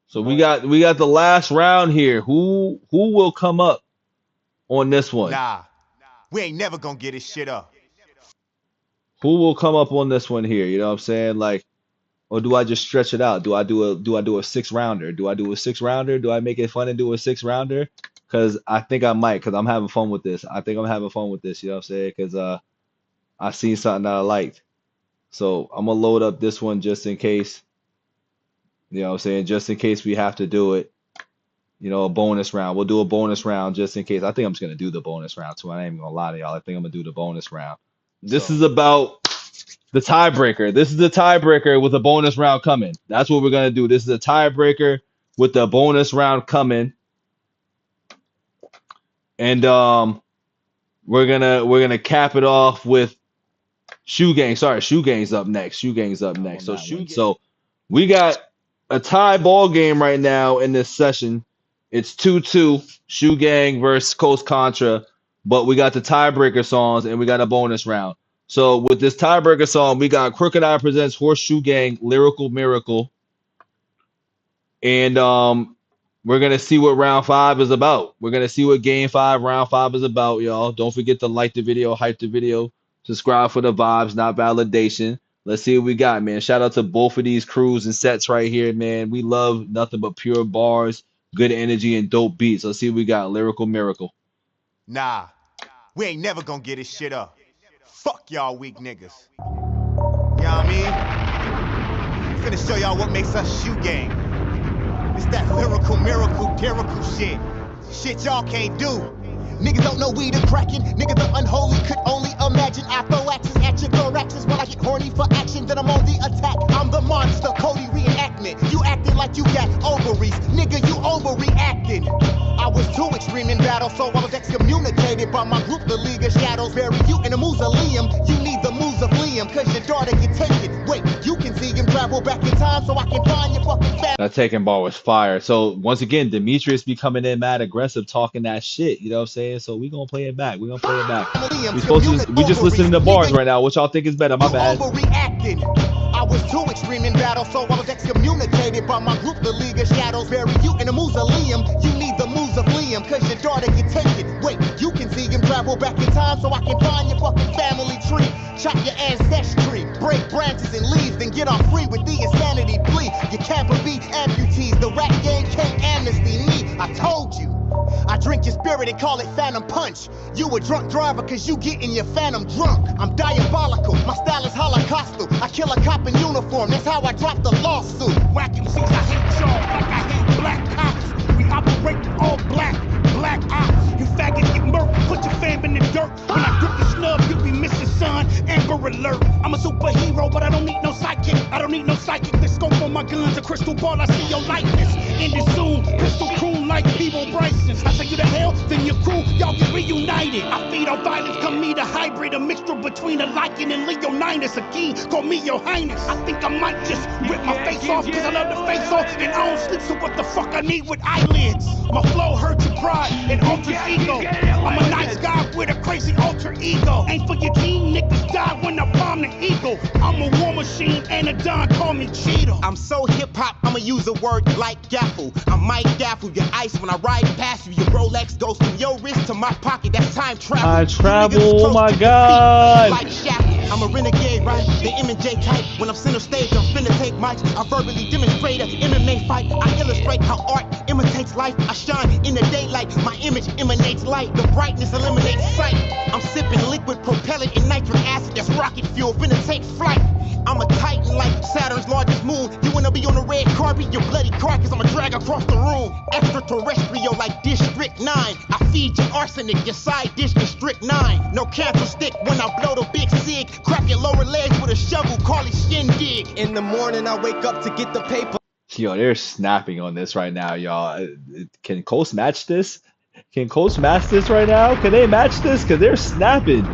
So we got the last round here. Who will come up on this one? Nah, we ain't never gonna get this shit up. Who will come up on this one here? You know what I'm saying? Like, or do I just stretch it out? Do I do a 6-rounder? Do I do a 6-rounder? Do I make it fun and do a 6-rounder? Because I think I might, because I'm having fun with this. I think I'm having fun with this, you know what I'm saying? Because I seen something that I liked. So I'm gonna load up this one just in case. You know what I'm saying? Just in case we have to do it. You know, a bonus round. We'll do a bonus round just in case. I think I'm just going to do the bonus round, too. I ain't even going to lie to y'all. I think I'm going to do the bonus round. This is about the tiebreaker. This is the tiebreaker with a bonus round coming. That's what we're going to do. This is a tiebreaker with the bonus round coming. And we're gonna cap it off with Shoe Gang. Sorry, Shoe Gang's up next. Shoe Gang's up next. So we got a tie ball game right now in this session. It's 2-2, Shoe Gang versus Coast Contra, but we got the tiebreaker songs and we got a bonus round. So with this tiebreaker song, we got Crooked Eye presents Horseshoe Gang, Lyrical Miracle, and we're gonna see what round 5 is about. We're gonna see what game 5, round 5 is about, y'all. Don't forget to like the video, hype the video, subscribe for the vibes, not validation. Let's see what we got, man. Shout out to both of these crews and sets right here, man. We love nothing but pure bars, good energy, and dope beats. Let's see what we got. Lyrical Miracle. Nah, we ain't never gonna get this shit up. Fuck y'all weak niggas. You know what I mean? Finna show y'all what makes us Shoe Gang. It's that lyrical miracle, shit. Shit y'all can't do. Niggas don't know we the crackin'. Niggas the unholy could only imagine. I throw axes at your thoraxes when I get horny for action. Then I'm on the attack. I'm the monster, Cody reenactment. You acting like you got ovaries. Nigga, you overreacting. I was too extreme in battle, so I was excommunicated by my group, the League of Shadows. Bury you in a mausoleum. You need the mausoleum, cause your daughter can take it. Wait, you can see him travel back in time so I can find your fucking family. That taking ball was fire. So once again, Demetrius be coming in mad aggressive, talking that shit. You know what I'm saying? So we gonna play it back. We gonna play it back. We just listening to bars right now. What y'all think is better? My bad. Overreacting. I was too extreme in battle, so I was excommunicated by my group, the League of Shadows. Bury you in a mausoleum. You need the mausoleum, cause your daughter can take it. Wait, you can see him travel back in time so I can find your fucking family tree. Chop your ancestry, break branches and leaves, then get off free with the insanity plea. You can't be amputees, the rap game can't amnesty me. I told you. I drink your spirit and call it phantom punch. You a drunk driver cause you getting your phantom drunk. I'm diabolical, my style is holocaustal. I kill a cop in uniform, that's how I drop the lawsuit. Whack MCs, I hate y'all like I hate black cops. We operate all black ops. You faggots get murked, put your fam in the dirt. When I grip the snub, you be missing, son. Amber alert. I'm a superhero, but I don't need no psychic. I don't need no psychic. The scope on my guns, a crystal ball, I see your likeness. End it soon, pistol croon like Peebo Bryson. I take you to hell, then your crew, y'all get reunited. I feed on violence, come meet a hybrid, a mixture between a Lycan and Leonidas. A king, call me your highness. I think I might just rip my face off, cause I love the face off, and I don't sleep, so what the fuck I need with eyelids? My flow hurts your pride and alters ego. I'm a nice guy with a crazy alter ego. Ain't for your team, niggas die when I bomb the eagle. I'm a war machine and a don call me Cheeto. I'm so hip-hop, I'ma use a word like gaffle. I might gaffle your ice when I ride past you. Your Rolex goes from your wrist to my pocket, that's time travel. Time travel, oh my god. Like shackles. I'm a renegade, right? The M&J type. When I'm center stage, I'm finna take mics. I verbally demonstrate a MMA fight. I illustrate how art imitates life. I shine in the daylight. My image emanates light. The brightness eliminates sight. I'm sipping liquid propellant and nitric acid. That's rocket fuel. Finna take flight. I'm a titan like Saturn's largest moon. You wanna be on the red carpet? Your bloody carcass, I'ma drag across the room. Extraterrestrial like District 9. I feed your arsenic, your side dish District 9. No cancel stick when I blow the big cig. Crack your lower legs with a shovel, call it shindig. In the morning, I wake up to get the paper. Yo, they're snapping on this right now, y'all. Can Coast match this? Can Coast match this right now? Can they match this? Cause they're snapping.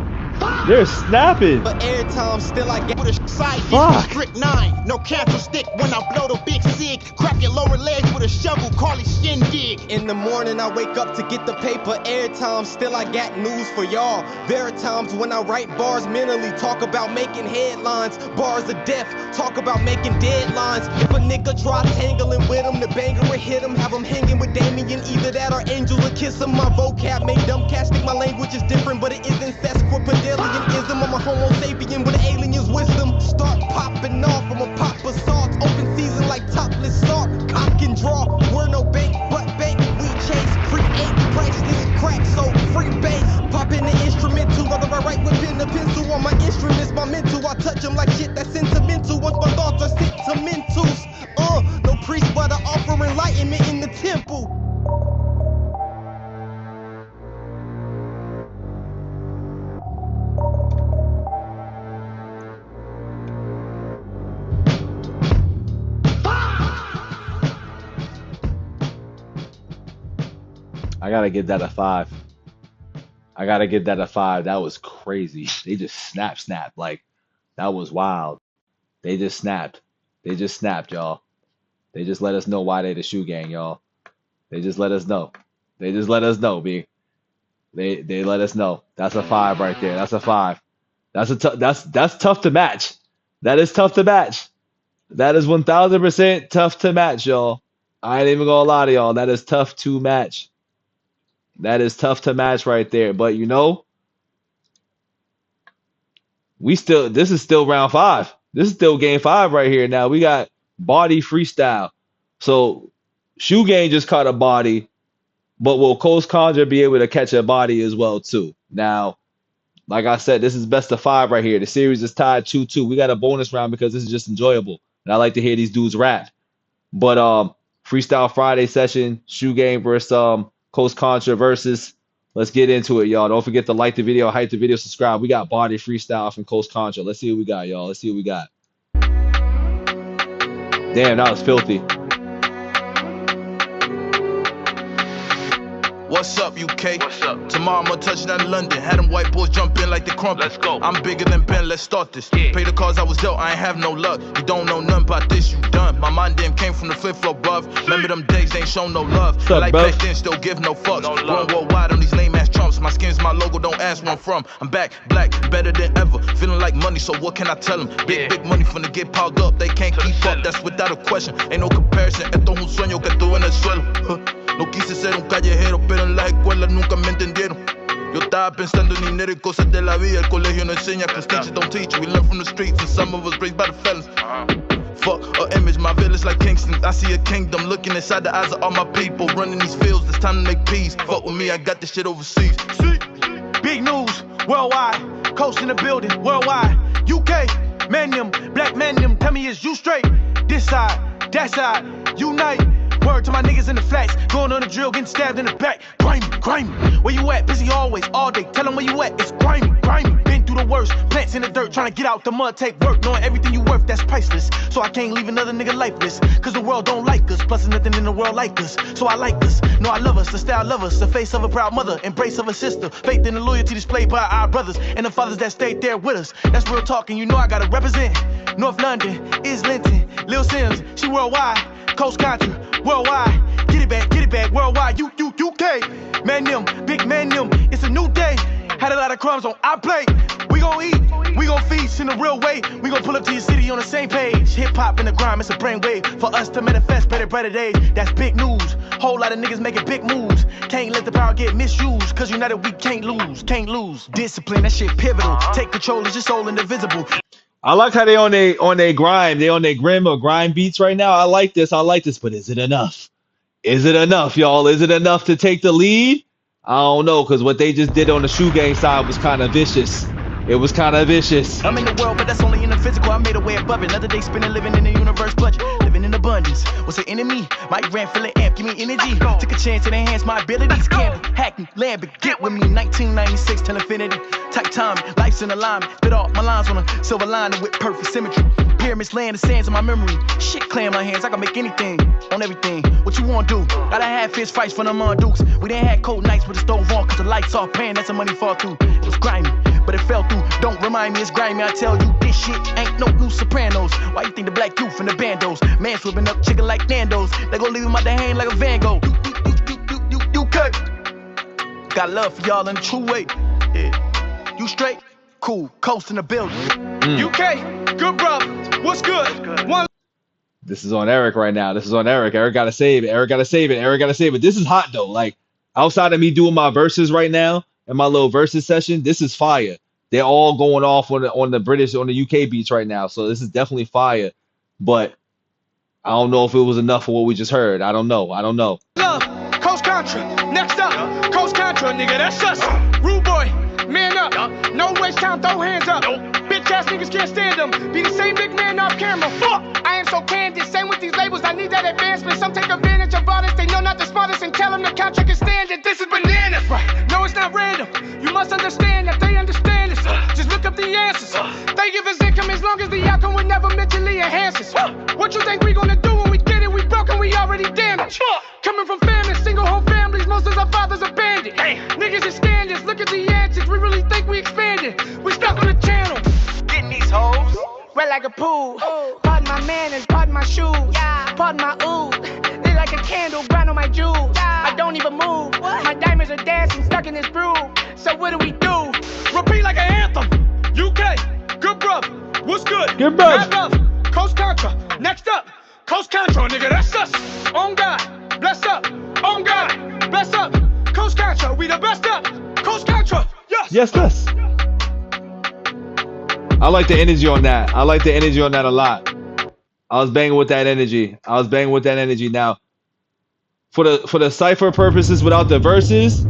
They're snapping. But every time still I get with a side Fuck. District 9. No cancel stick when I blow the big cig. Crack your lower legs with a shovel, call it shindig. In the morning, I wake up to get the paper. Every time still I got news for y'all. There are times when I write bars mentally. Talk about making headlines. Bars of death. Talk about making deadlines. If a nigga try tangling with him, the banger will hit him. Have him hanging with Damien. Either that or Angel will kiss him. My vocab make dumb cats think my language is different, but it isn't sesquipedalianism. I'm a homo sapien with alien's wisdom. Start popping off. I'm a pop assault. Open season like topless salt. Cock and draw. We're no bank, but bank. We chase, create, priceless crack. So free bass. Pop in the instrumental. Whether I write with pen or pencil on my instruments, my mental. I touch them like shit that's sentimental. Once my thoughts are sentimentals. No priest, but I offer enlightenment in the temple. I gotta give that a 5. I gotta give that a 5. That was crazy. They just snapped. Like, that was wild. They just snapped. They just snapped, y'all. They just let us know why they the shoe gang, y'all. They just let us know. They just let us know, B. They let us know. That's a 5 right there. That's a 5. That's tough to match. That is tough to match. That is 1000% tough to match, y'all. I ain't even gonna lie to y'all. That is tough to match. That is tough to match right there. But you know, this is still round 5. This is still game 5 right here. Now we got body freestyle. So Shoe Gang just caught a body, but will Coast Contra be able to catch a body as well too? Now, like I said, this is best of 5 right here. The series is tied 2-2. We got a bonus round because this is just enjoyable. And I like to hear these dudes rap. But Freestyle Friday session, Shoe Gang versus Coast Contra versus. Let's get into it, y'all. Don't forget to like the video, hype the video, subscribe. We got body freestyle from Coast Contra. Let's see what we got, y'all. Let's see what we got. Damn, that was filthy. What's up, UK? What's up? Tomorrow I'm gonna touch down in London. Had them white boys jump in like the crumpet. Let's go. I'm bigger than Ben, let's start this. Yeah. Pay the cards I was dealt, I ain't have no luck. You don't know nothing about this, you done. My mind damn came from the fifth floor above. Remember them days, they ain't shown no love. Up, like bro? back then, still give no fucks. Going worldwide on these lame ass trumps. My skin's my logo, don't ask where I'm from. I'm back, black, better than ever. Feeling like money, so what can I tell them? Big money finna get piled up, they can't keep up, that's without a question. Ain't no comparison, esto es un sueño que tuve en el suelo. No quise ser un callejero, pero en las escuelas nunca me entendieron. Yo estaba pensando en dinero y cosas de la vida. El colegio no enseña, cause teachers don't teach you. We learn from the streets, and some of us raised by the fellas. Fuck a image, my village like Kingston. I see a kingdom looking inside the eyes of all my people. Running these fields, it's time to make peace. Fuck with me, I got this shit overseas. Big news, worldwide. Coast in the building, worldwide. UK, man them, black man them. Tell me is you straight? This side, that side, unite. Word to my niggas in the flats. Going on the drill, getting stabbed in the back. Grimy. Where you at? Busy always, all day. Tell them where you at. It's grimy. Been through the worst. Plants in the dirt, trying to get out the mud, take work. Knowing everything you worth, that's priceless. So I can't leave another nigga lifeless. Cause the world don't like us. Plus there's nothing in the world like us. So I like us. No, I love us. The style love us. The face of a proud mother. Embrace of a sister. Faith in the loyalty displayed by our brothers. And the fathers that stayed there with us. That's real talk, and you know I gotta represent. North London, Islington, Lil Sims, she worldwide. Coast Contra, worldwide. Get it back, worldwide. UK, man them, big man them. It's a new day. Had a lot of crumbs on our plate. We gon' eat, we gon' feast in the real way. We gon' pull up to your city on the same page. Hip hop in the grime, it's a brainwave. For us to manifest better days. That's big news. Whole lot of niggas making big moves. Can't let the power get misused. Cause united we can't lose. Discipline, that shit pivotal. Take control, it's your soul indivisible. I like how they on their grind. They on their grim or grind beats right now. I like this. But is it enough? Is it enough, y'all? Is it enough to take the lead? I don't know, because what they just did on the shoe gang side was kind of vicious. It was kind of vicious. I'm in the world, but that's only in the physical. I made a way above it. Another day spending living in the universe budget. Living in abundance. What's an enemy? My grand feeling amp, give me energy. Took a chance to enhance my abilities. Can't hack me, land, but get with me. 1996 till infinity. Tight time, life's in alignment. Spit off my lines on a silver lining with perfect symmetry. Pyramids laying the sands in my memory. Shit clam my hands, I can make anything on everything. What you wanna do? Gotta have fist fights for them dukes. We didn't have cold nights with the stove on, cause the lights off paying, that's the money fall through. It was grimy, but it fell through. Don't remind me it's grimy, I tell you this shit ain't no new Sopranos. Why you think the black youth and the bandos? Man swimming up chicken like Nando's. They gon' leave him out the hand like a Van Gogh. You cut. Got love for y'all in a true way. Yeah. You straight? Cool. Coast in the building. UK, good brother. What's good? One. This is on Eric right now. Eric gotta save it. This is hot though. Like, outside of me doing my verses right now and my little verses session, this is fire. They're all going off on the UK beats right now. So this is definitely fire. But I don't know if it was enough for what we just heard. I don't know. Love, Coast Contra. Next up, Coast Contra, nigga. That's us. Rude boy, man up. No waste time, throw hands up. Bitch ass niggas can't stand them. Be the same big man off camera. Fuck. I am so candid. Same with these labels. I need that advancement. Some take advantage of artists. They know not the smartest and tell them the contract can stand it. This is bananas. Right. No, it's not random. You must understand that they understand this. Just look up the answers. They give us income as long as the outcome would never mentally enhance us. What you think we gonna do when we get it? We broken, we already damaged. Coming from families, single home families, most of our fathers abandoned. Niggas is scandalous, look at the antics, we really think we expanded. We stuck on the channel. Getting these hoes. Wet like a pool. Pardon my manners, pardon my shoes. Pardon my ooh. They like a candle, grind on my jewels. I don't even move. My diamonds are dancing, stuck in this groove. So what do we do? Repeat like an anthem. UK, good brother. What's good? Good brother. Mad love, Coast Contra. Next up, Coast Contra, nigga. That's us. On God, bless up. On God, bless up. Coast Contra, we the best up. Coast Contra, yes. Yes, yes. I like the energy on that. A lot. I was banging with that energy. Now, for the cipher purposes, without the verses,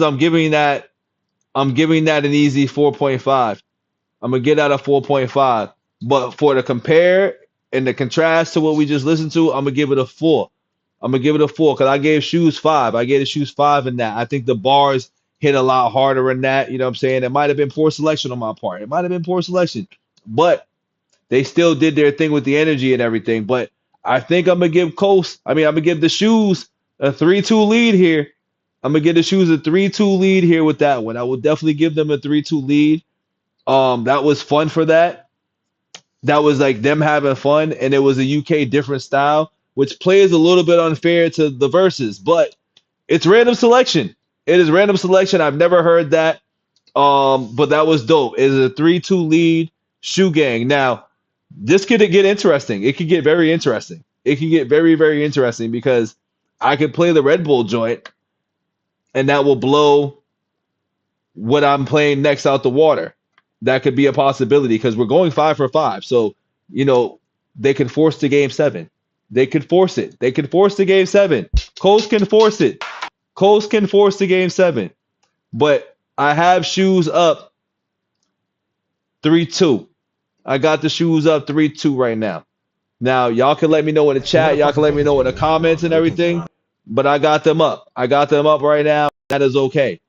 I'm giving that an easy 4.5. I'm gonna get that a 4.5. But for the compare and the contrast to what we just listened to, I'm gonna give it a 4. Because I gave Shoes 5. I gave the Shoes 5 in that. I think the bars hit a lot harder in that. You know what I'm saying? It might have been poor selection on my part. But they still did their thing with the energy and everything. But I think I'm gonna give the Shoes A 3-2 lead here. I'm gonna get the shoes a 3-2 lead here with that one. I will definitely give them a 3-2 lead. That was fun for that. That was like them having fun, and it was a UK different style, which plays a little bit unfair to the verses, but it's random selection. It is random selection. I've never heard that. But that was dope. It is a 3-2 lead, Shoe Gang. Now, this could get interesting. It could get very interesting. It could get very, very interesting because I could play the Red Bull joint, and that will blow what I'm playing next out the water. That could be a possibility because we're going 5 for 5. So, they can force the game 7. They could force it. They could force the game 7. Coast can force it. Coast can force the game 7. But I have shoes up 3-2. I got the shoes up 3-2 right now. Now, y'all can let me know in the chat. Y'all can let me know in the comments and everything. But I got them up. I got them up right now. That is okay.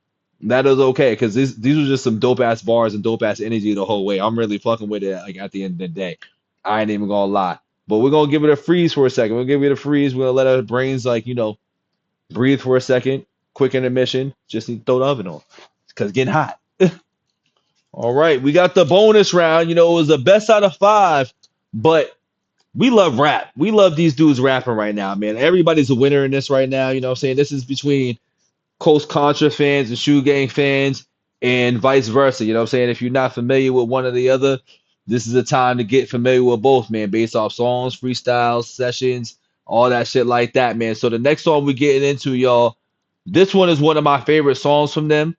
That is okay because these were just some dope ass bars and dope ass energy the whole way. I'm really fucking with it. Like at the end of the day, I ain't even gonna lie. But we're gonna give it a freeze for a second. We're gonna give it a freeze. We're gonna let our brains breathe for a second. Quick intermission. Just need to throw the oven on because it's getting hot. All right, we got the bonus round. It was the best out of 5, but we love rap. We love these dudes rapping right now, man. Everybody's a winner in this right now. You know what I'm saying? This is between Coast Contra fans and Shoe Gang fans and vice versa. You know what I'm saying? If you're not familiar with one or the other, this is a time to get familiar with both, man, based off songs, freestyles, sessions, all that shit like that, man. So the next song we're getting into, y'all, this one is one of my favorite songs from them.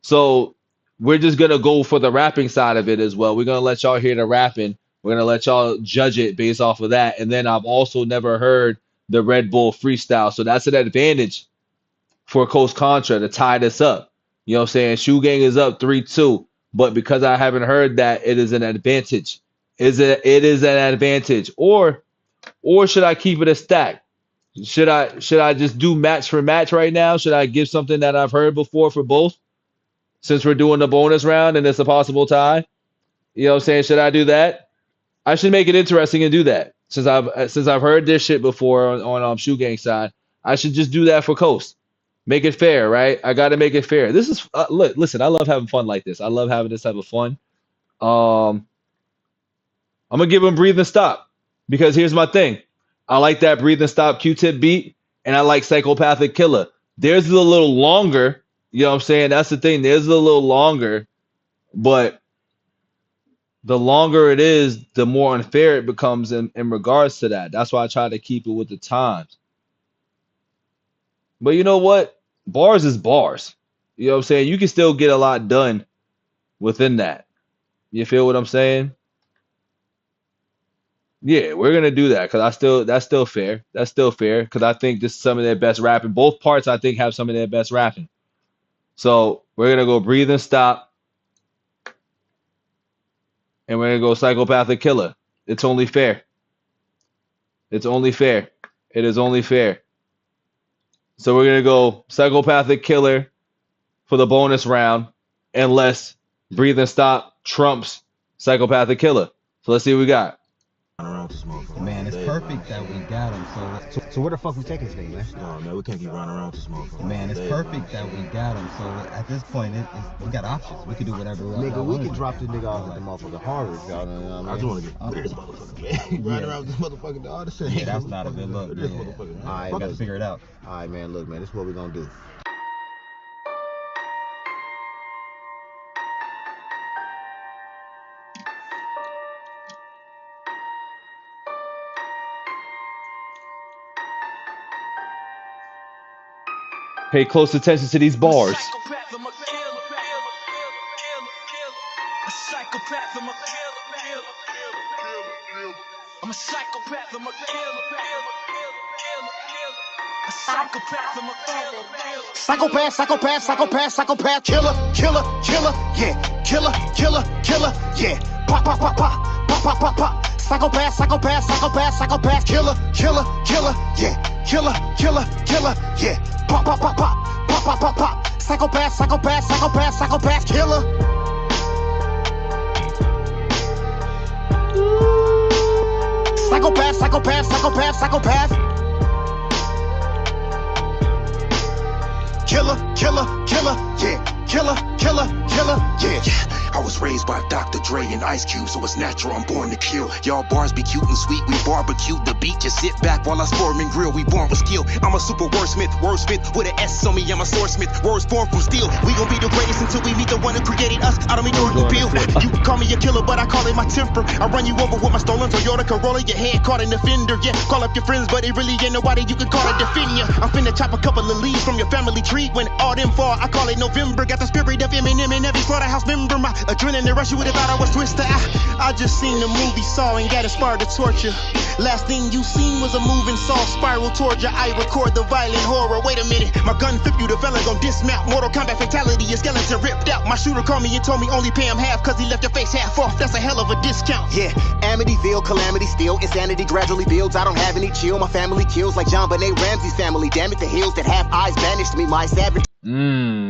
So we're just going to go for the rapping side of it as well. We're going to let y'all hear the rapping. We're going to let y'all judge it based off of that. And then I've also never heard the Red Bull freestyle. So that's an advantage for Coast Contra to tie this up. You know what I'm saying? Shoe Gang is up 3-2. But because I haven't heard that, it is an advantage. It is an advantage. Or should I keep it a stack? Should I just do match for match right now? Should I give something that I've heard before for both? Since we're doing the bonus round and it's a possible tie. You know what I'm saying? Should I do that? I should make it interesting and do that. Since I've heard this shit before on Shoe Gang side, I should just do that for Coast. Make it fair, right? I got to make it fair. This is look, listen, I love having fun like this. I love having this type of fun. I'm gonna give him Breathe and Stop because here's my thing. I like that Breathe and Stop Q-Tip beat, and I like Psychopathic Killer. Theirs is a little longer. You know what I'm saying? That's the thing. Theirs is a little longer, but the longer it is, the more unfair it becomes in regards to that. That's why I try to keep it with the times. But you know what? Bars is bars. You know what I'm saying? You can still get a lot done within that. You feel what I'm saying? Yeah, we're gonna do that because that's still fair. That's still fair because I think this is some of their best rapping. Both parts I think have some of their best rapping. So we're gonna go Breathe and Stop, and we're gonna go Psychopathic Killer. It's only fair. It's only fair. It is only fair. So we're gonna go Psychopathic Killer for the bonus round, unless Breathe and Stop trumps Psychopathic Killer. So let's see what we got. Man, it's perfect that we got him. So where the fuck we taking this thing, man? No, man, we can't keep running around with this motherfucker. Man, it's perfect that we got him. So at this point, we got options. We can do whatever we want. Nigga, we can drop this nigga off at the motherfucking Harvard, y'all know what I mean? I just want to get rid of this motherfucker, man. Running around with this motherfucker, all the shit. Yeah, that's not a good look. This motherfucker, man. All right, gotta figure it out. All right, man, look, man, this is what we gonna do. Pay close attention to these bars. I'm a psychopath, I'm a psychopath, killer, yeah. Pop. Psychopath, killer, yeah. Killer, yeah. Pop. Psychopath, killer. Psychopath. killer, killer, killer, yeah. Killer, killer, killer, yeah. I was raised by Dr. Dre and Ice Cube, so it's natural I'm born to kill. Y'all bars be cute and sweet, we barbecue the beat. Just sit back while I storm and grill, we born with skill. I'm a super wordsmith with an S on me, I'm a swordsmith. Words born from steel. We gon' be the greatest until we meet the one who created us. I don't mean Jordan Peele. You can call me a killer, but I call it my temper. I run you over with my stolen Toyota Corolla, your head caught in the fender. Yeah, call up your friends, but it really ain't nobody you can call to defend ya. I'm finna chop a couple of leaves from your family tree. When all them fall, I call it November. Got the spirit of Eminem in every slaughterhouse member. My adrenaline rush, you would've thought I was Twister. I just seen the movie Saw and got inspired to torture. Last thing you seen was a moving saw spiral toward ya. I record the violent horror. Wait a minute, my gun flip you, the fella gon' dismount. Mortal Kombat fatality, your skeleton ripped out. My shooter called me and told me only pay him half, cause he left your face half off. That's a hell of a discount. Yeah, Amityville, calamity still. Insanity gradually builds. I don't have any chill. My family kills like John Benet Ramsey's family. Damn it, the hills that have eyes banished me. My savage.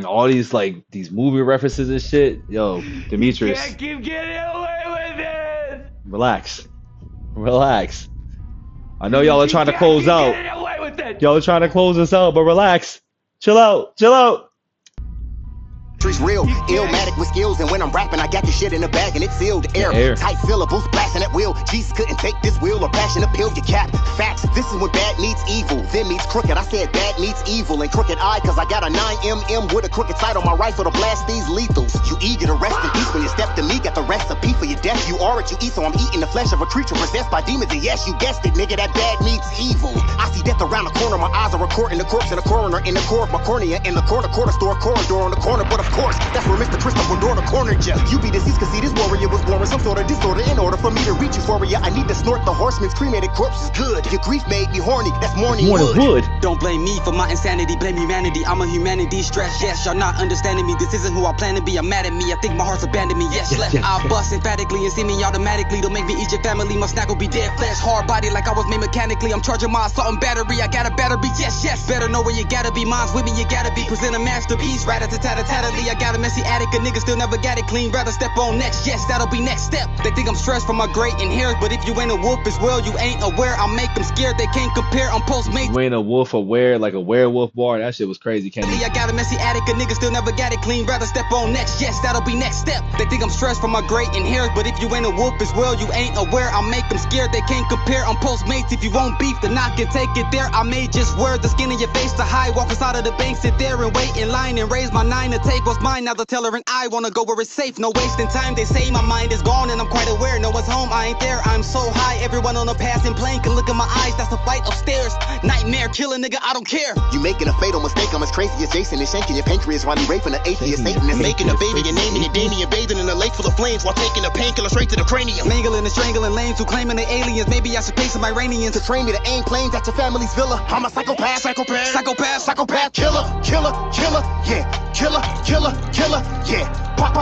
All these like these movie references and shit. Yo, Demetrius. Can't keep getting away with it. Relax. I know y'all are trying to close out. Y'all are trying to close us out, but relax. Chill out. Real, illmatic with skills, and when I'm rapping, I got the shit in the bag and it's sealed. Air. Tight syllables, blasting at will. Jesus couldn't take this wheel or passion appeal. You cap facts. This is when bad meets evil, then meets crooked. I said bad meets evil and crooked eye, cause I got a 9mm with a crooked sight on my rifle to blast these lethals. You eager to rest in peace when you step to me. Got the recipe for your death. You are what you eat, so I'm eating the flesh of a creature possessed by demons. And yes, you guessed it, nigga, that bad meets evil. I see death around the corner. My eyes are recording the corpse in the coroner in the core of my cornea in the corner store corridor on the corner. But of course, that's where Mr. Christopher Dorner cornered ya. You be deceased cause see this warrior was born with some sort of disorder. In order for me to reach euphoria, I need to snort the horseman's cremated corpse is good. Your grief made me horny, that's morning wood. Don't blame me for my insanity, blame humanity. I'm a humanity stressed, yes, y'all not understanding me. This isn't who I plan to be, I'm mad at me. I think my heart's abandoned me, yes. I'll bust emphatically and see me automatically. Don't make me eat your family, my snack will be dead flesh. Hard body like I was made mechanically. I'm charging my assault and battery, I got a battery, yes. Better know where you gotta be, mine's with me, you gotta be. Present a masterpiece, rat-a-tat-tat-tat-ally. I got a messy attic, a nigga still never got it clean. Rather step on next, yes, that'll be next step. They think I'm stressed from my great inherit, but if you ain't a wolf as well, you ain't aware. I'll make them scared, they can't compare. I'm Postmates. You ain't a wolf aware, like a werewolf bar. That shit was crazy, Kenny. I got a messy attic, a nigga still never got it clean. Rather step on next, yes, that'll be next step. They think I'm stressed from my great inherit, but if you ain't a wolf as well, you ain't aware. I'll make them scared, they can't compare. I'm Postmates. If you want beef, then I can take it there. I may just wear the skin in your face to hide. Walk inside of the bank, sit there and wait in line and raise my 9 to take what's mine. Now the teller and I wanna go where it's safe, no wasting time. They say my mind is gone and I'm quite aware. No one's home, I ain't there. I'm so high, everyone on a passing plane can look in my eyes. That's a flight upstairs. Nightmare, kill a nigga, I don't care. You making a fatal mistake, I'm as crazy as Jason and shanking your pancreas while you raping an atheist. Satan is making a baby and naming it Damien, bathing in a lake full of flames while taking a painkiller straight to the cranium. Mangling and strangling lanes who claiming they aliens. Maybe I should pay some Iranians to train me to aim planes at your family's villa. I'm a psychopath, killer, yeah. Pop, psychopath, killer, yeah. Killer, yeah. Pop,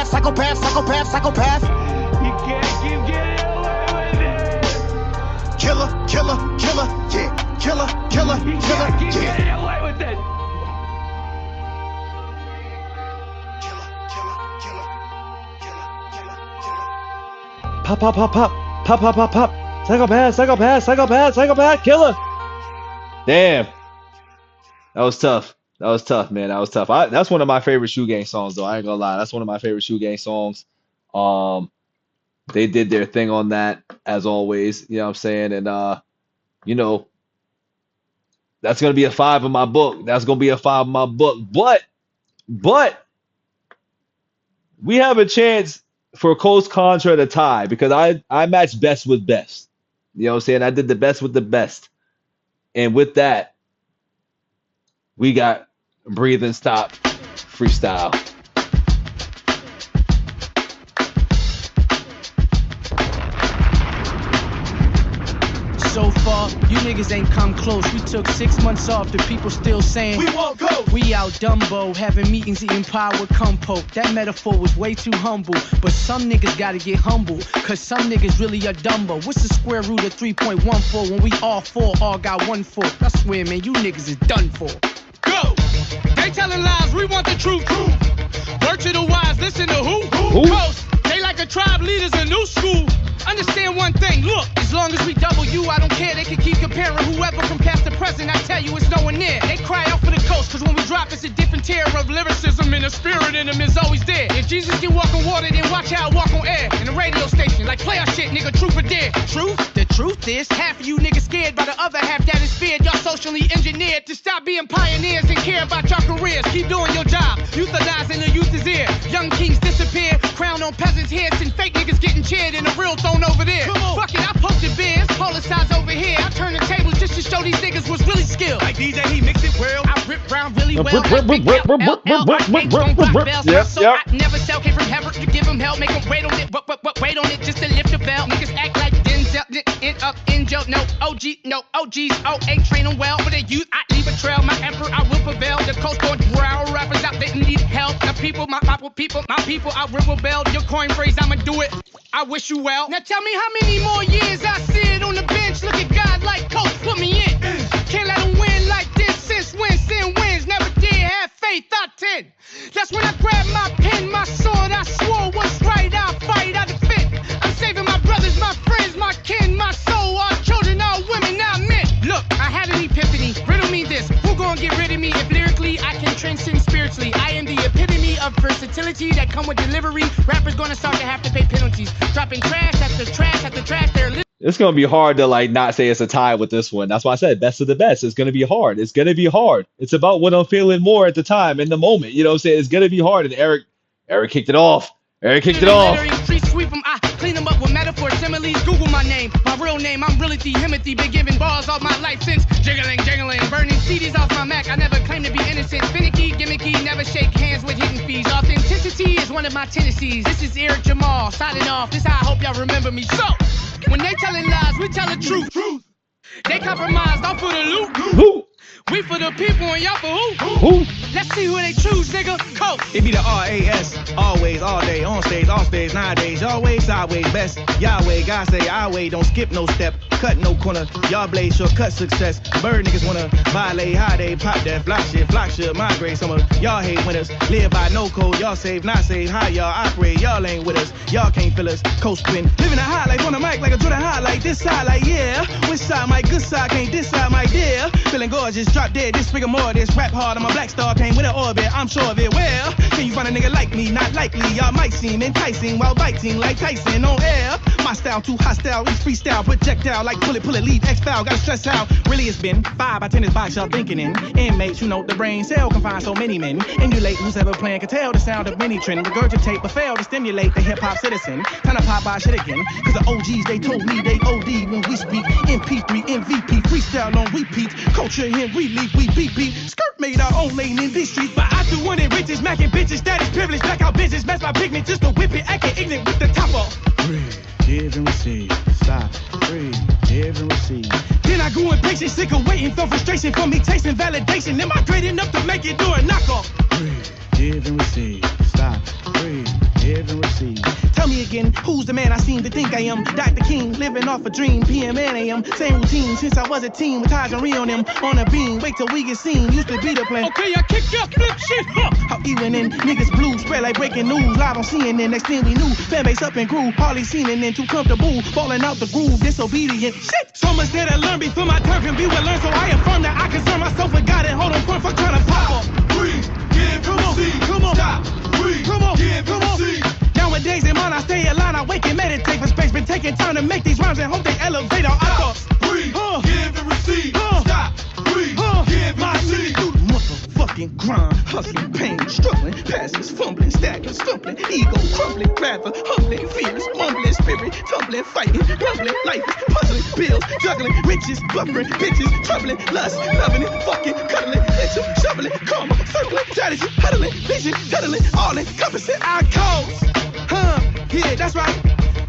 psychopath. Psychopath. You can't keep getting away with it. Killer, yeah. Killer, You can't keep getting away with it. Pop. Psychopath, killer. Damn. That was tough, man. That was tough. That's one of my favorite Shoe Gang songs, though. I ain't gonna lie. That's one of my favorite Shoe Gang songs. They did their thing on that, as always. You know what I'm saying? And, that's going to be a 5 in my book. But we have a chance for Coast Contra to tie because I matched best with best. You know what I'm saying? I did the best with the best. And with that, we got Breathe and Stop freestyle. So far dog. You niggas ain't come close. We took 6 months off. The people still saying We won't go. we out Dumbo, having meetings, eating pie with Compo. That metaphor was way too humble. But some niggas gotta get humble, cause some niggas really are Dumbo. What's the square root of 3.14 when we all four all got 1 4? I swear, man, you niggas is done for. Go! They telling lies, we want the truth. Word to the wise, listen to who? Coast. They like a tribe leaders in new school. Understand one thing, look, as long as we double you, I don't care. They can keep comparing whoever from past to present. I tell you, it's no one near. They cry out for the coast, cause when we drop, it's a different tier of lyricism, and the spirit in them is always there. If Jesus can walk on water, then watch how I walk on air. In the radio station, like play our shit, nigga, truth or dare. Truth? The truth is, half of you niggas scared by the other half that is feared. Y'all socially engineered to stop being pioneers and care about your careers. Keep doing your job, euthanizing the youth is here. Young kings disappear, crown on peasants' heads, and fake niggas getting cheered, and the real throne over there. Fuck it, I posted beers, policize over here. I turn the tables just to show these niggas was really skilled. Like DJ, he mixed it well. I rip round really well. I never sell, came from heaven to give them hell. Make them wait on it, wait on it just to lift the bell. Niggas act like Denzel, end up in jail. No OG, no OGs, ain't train them well. For the youth, I leave a trail. My emperor, I will prevail. The coast gon' drown, rappers out there need help. The people, my people, I will rebel. Your coin phrase, I'ma do it. I wish you well. Now tell me how many more years I sit on the bench. Look at God like coach, put me in. Can't let him win like this. Since when sin wins, never did have faith. I 10. That's when I grabbed my pen, my sword. I swore what's right. I fight, I defend. I'm saving my brothers, my friends, my kin, my soul, our children, our women, our men. Look, I had an epiphany. Riddle me this. Who gon' get rid of me if lyrically I can transcend spiritually? I am the epitome of versatility that come with delivery. Rappers gonna start to have to pay penalties. Dropping trash after trash after trash. It's gonna be hard to like not say it's a tie with this one. That's why I said best of the best. It's gonna be hard. It's gonna be hard. It's about what I'm feeling more at the time, in the moment. You know what I'm saying? It's gonna be hard. And Eric kicked it off. Eric kicked it off. Sweep them, I clean them up with metaphors, similes. Google my name, my real name. I'm really Timothy. Been giving balls all my life since jiggling, burning CDs off my Mac. I never claim to be innocent. Finicky, gimmicky, never shake hands with hidden fees. Authenticity is one of my tendencies. This is Eric Jamal signing off. This how I hope y'all remember me. So when they telling lies, we tell the truth. They compromised off for the loot. We for the people and y'all for who? Let's see who they choose, nigga. Coast. It be the RAS, always, all day, on stage, off stage, nowadays, always, sideways, best. Yahweh, God say, I wait, don't skip no step, cut no corner. Y'all blade shortcut success. Bird niggas wanna violate, how they pop that flock shit, migrate. Some of y'all hate winners, live by no code. Y'all save, not save, how y'all operate. Y'all ain't with us, y'all can't feel us. Coast spin, living a high life on the mic like a Jordan highlight. This side like, yeah, which side, my good side, can't this side, my dear. Feeling gorgeous, drop dead, this figure more, this rap hard. I'm a black star, came with an orbit, I'm sure of it. Well, can you find a nigga like me? Not likely, y'all might seem enticing while biting like Tyson on air. My style too hostile, it's freestyle, projectile like pull it, leave X-Foul, gotta stress how really it's been. 5 by 10 is box, y'all thinking in. Inmates, you know, the brain cell can find so many men. Emulate who's ever playing, can tell the sound of many trend. Regurgitate, but fail to stimulate the hip-hop citizen. Kinda pop by shit again, cause the OGs, they told me they OD when we speak. MP3, MVP, freestyle on repeat. Culture in relief, we beat. Skirt made our own lane in these streets. But I do want it riches, macking bitches, status privilege, blackout bitches, mess my pigment just to whip it, acting ignorant with the top off. Breathe, give and receive, stop, breathe, give and receive. Then I grew impatient, sick of waiting, felt frustration from me tasting validation. Am I great enough to make it do a knockoff? Breathe, give and receive, stop, breathe, give and receive. Tell me again, who's the man I seem to think I am? Dr. King, living off a dream, PM and AM. Same routine since I was a teen with ties and re on them. On a beam, wait till we get seen, used to be the plan. Okay, I kick your flip shit, How even in niggas blue, spread like breaking news. Live on CNN, next thing we knew, fan base up and grew. Hardly seen and then too comfortable, falling out the groove, disobedient. Shit, so much that I learned before my turn can be well learned. So I affirm that I concern myself with God and hold on front for trying to pop up. Breathe, give, come on, stop, breathe, come on, give, come on. Nowadays in mind I stay aligned, I wake and meditate for space. Been taking time to make these rhymes and hope they elevate our thoughts. Breathe, give and receive, stop, breathe, give and receive. Motherfucking grind, hustling, pain, struggling, passes, fumbling, staggering, stumbling, ego crumbling, rather humbling, fears, mumbling, spirit, tumbling, fighting, rumbling, life is puzzling, bills, juggling, riches, buffering, bitches, troubling, lust, loving it, fucking, cuddling, lynching, shoveling, karma, circling, strategy, huddling, vision, cuddling, all encompassing our cause. Yeah, that's right.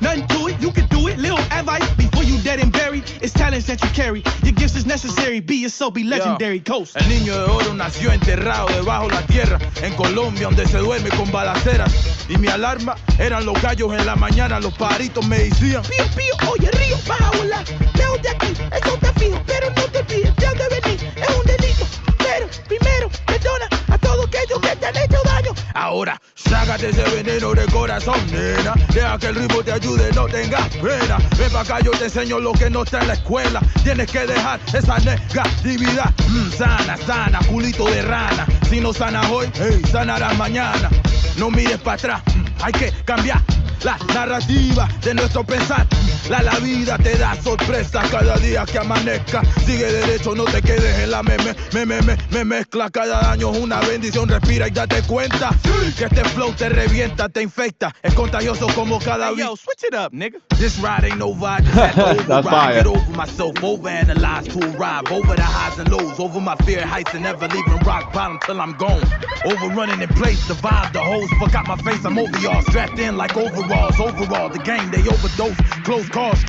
Nothing to it, you can do it. Little advice before you dead and buried. It's talent. talents that you carry. Your gifts is necessary. Be yourself, be legendary. Coast. El niño de oro nació enterrado debajo la tierra, en Colombia donde se duerme con balaceras. Y mi alarma eran los gallos en la mañana, los pajaritos me decían: Pío, pío, oye, río, vas a volar. Lejos de aquí, eso está fijo, pero no te olvides de dónde venís. Es un delito, pero primero perdona a todos aquellos que te han hecho daño. Ahora, sácate ese veneno de corazón, nena. Deja que el ritmo te ayude, no tengas pena. Ven pa' acá, yo te enseño lo que no está en la escuela. Tienes que dejar esa negatividad. Sana, sana, culito de rana. Si no sanas hoy, hey, sanarás mañana. No mires para atrás, hay que cambiar la narrativa de nuestro pensar. La vida te da sorpresas cada día que amanezca. Sigue derecho, no te quedes en la me mezcla. Cada año es una bendición, respira y date cuenta que este flow te revienta, te infecta. Es contagioso como cada Yo, switch it up, nigga. This ride ain't no vibe, just had to That's override. fire. Get over myself, overanalyze to arrive. Over the highs and lows, over my fear heights and never leaving rock bottom till I'm gone. Overrunning in place, survive the hoes. Forgot my face, I'm over y'all. Strapped in like overalls, overall. The game, they overdose, close calls.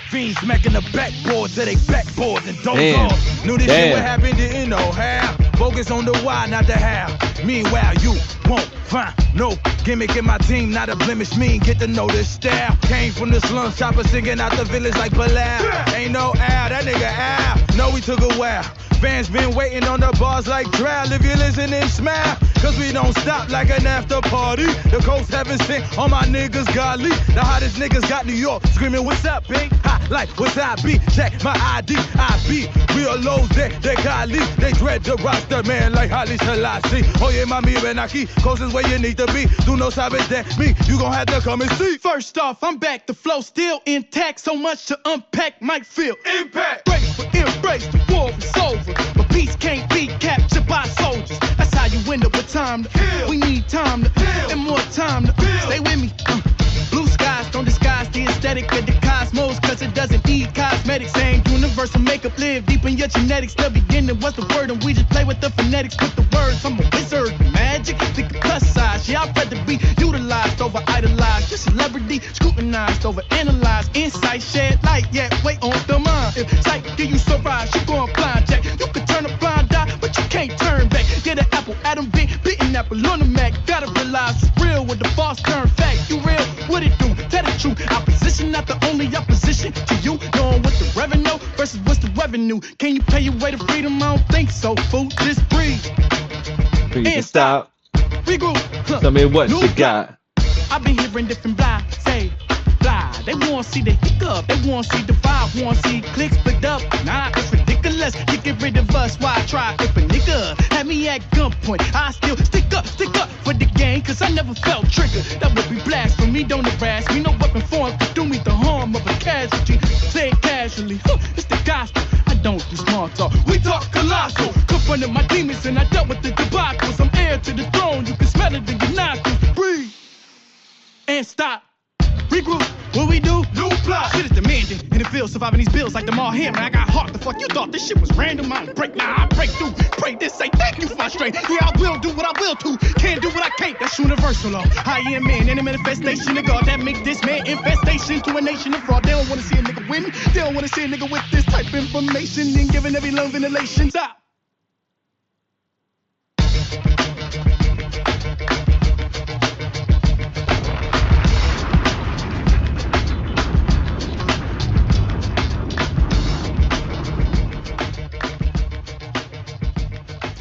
Fiends smacking the backboard to they backboards and don't Damn. call. Knew this Damn. shit would happen, didn't know how. Focus on the why, not the how. Meanwhile, you won't find no gimmick in my team, not a blemish. Mean, get to know this style. Came from the slums, chopper singing out the village like Bilal. Ain't no Al, that nigga Al. No, we took a while. Fans been waiting on the bars like trial. If you listen and smile, cause we don't stop like an after party. The coast heaven sent all my niggas godly. The hottest niggas got New York screaming, what's up, big? Hot like what's I be? Check my ID, I be real lows, they godly. They dread the roster, man, like Haile Selassie. Oye, mami, ven aquí, coast is where you need to be. Do no sabes that me, you gon' have to come and see. First off, I'm back, the flow still intact. So much to unpack, might feel impact. Brace for embrace, the war is over. But peace can't be captured by soldiers. That's how you end up with time to kill. We need time to heal and more time to build. Stay with me. Blue skies don't disguise the aesthetic of the cosmos, cause it doesn't need cosmetics. Same universal makeup, live deep in your genetics. The beginning was the word, and we just play with the phonetics. With the words, I'm a wizard. Magic, think of plus size. Yeah, I'd rather be utilized over idolized. Just celebrity, scrutinized over analyzed. Insight, shed light, yeah, wait on the mind. If sight give you surprise, you going blind, Jack. You could turn a blind eye, but you can't turn back. Get an apple, Adam B, beating apple on the Mac. Gotta realize it's real with the false turn fact. You real, what it do? Tell the truth. Opposition, not the only opposition to you. Knowing what the revenue versus what's the revenue. Can you pay your way to freedom? I don't think so, fool. Just breathe. And stop. Regroup. Tell me what New you got. I've been hearing different blah, say, blah. They wanna see the hiccup, they wanna see the vibe, wanna see clicks split up. Nah, it's ridiculous. You get rid of us, why try? If a nigga had me at gunpoint, I still stick up for the game, cause I never felt triggered. That would be blasphemy, don't harass me. No weapon form could do me the harm of a casualty. Say it casually, it's the gospel. I don't do small talk, we talk colossal. Confronted my demons and I dealt with the debacles. I'm heir to the throne, you can smell it in your nostrils. Breathe and stop. Regroup, what we do? New plot. Shit is demanding, and it feels surviving these bills like the mall hammer. I got heart, the fuck you thought this shit was random? I don't break, now I break through. Pray this, say thank you for my strength. Yeah, I will do what I will to. Can't do what I can't, that's universal law. I am man, and a manifestation of God that make this man infestation to a nation of fraud. They don't wanna see a nigga win, they don't wanna see a nigga with this type of information and giving every love and elation. Stop.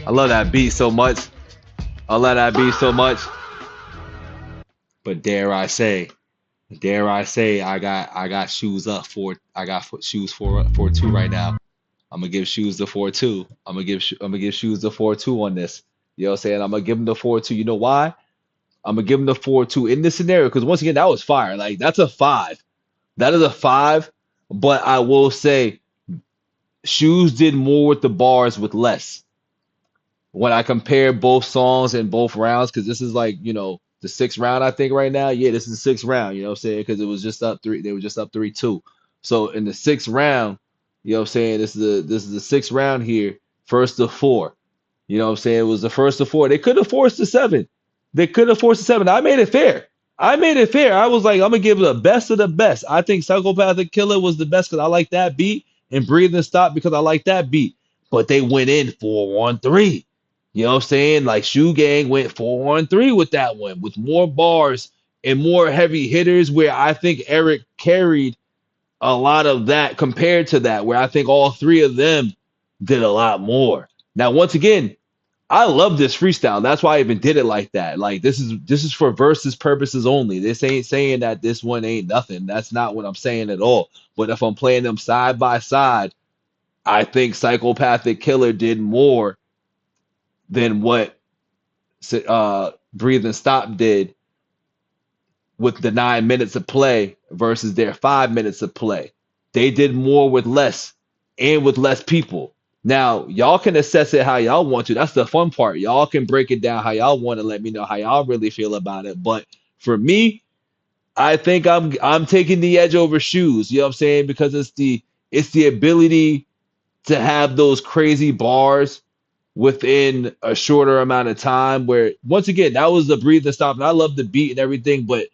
I love that beat so much. I love that beat so much. But dare I say, I got shoes up for shoes for 2 right now. I'm gonna give shoes the 4-2. I'm gonna give shoes the 4-2 on this. You know what I'm saying? I'm gonna give him the 4-2. You know why? I'm gonna give him the 4-2 in this scenario because once again that was fire. Like that's a 5. That is a 5. But I will say, shoes did more with the bars with less. When I compare both songs and both rounds, because this is like, you know, the 6th round, I think right now. Yeah, this is the 6th round, you know what I'm saying? Because it was just up 3, they were just up 3-2. So in the 6th round, you know what I'm saying, this is the 6th round here, first to 4. You know what I'm saying? It was the first to 4. They could have forced the 7. I made it fair. I was like, I'm gonna give the best of the best. I think Psychopathic Killer was the best because I like that beat. and Breathe and Stop because I like that beat. But they went in 4-on-3. You know what I'm saying? Like Shoe Gang went 4-on-3 with that one, with more bars and more heavy hitters, where I think Eric carried a lot of that compared to that, where I think all three of them did a lot more. Now, once again, I love this freestyle. That's why I even did it like that. Like this is for versus purposes only. This ain't saying that this one ain't nothing. That's not what I'm saying at all. But if I'm playing them side by side, I think Psychopathic Killer did more than what Breathe and Stop did with the 9 minutes of play versus their 5 minutes of play. They did more with less and with less people. Now, y'all can assess it how y'all want to. That's the fun part. Y'all can break it down how y'all want to, let me know how y'all really feel about it. But for me, I think I'm taking the edge over Shoes. You know what I'm saying? Because it's the ability to have those crazy bars within a shorter amount of time, where once again, that was the Breathe and Stop, and I love the beat and everything, but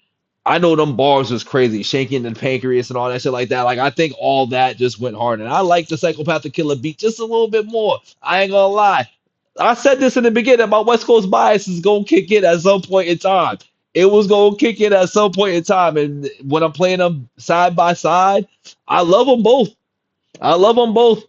I know them bars was crazy, shaking the pancreas and all that shit like that. Like I think all that just went hard, and I like the Psychopathic Killer beat just a little bit more. I ain't gonna lie. I said this in the beginning. My West Coast bias is gonna kick in at some point in time. It was gonna kick in at some point in time, and when I'm playing them side by side, I love them both. I love them both.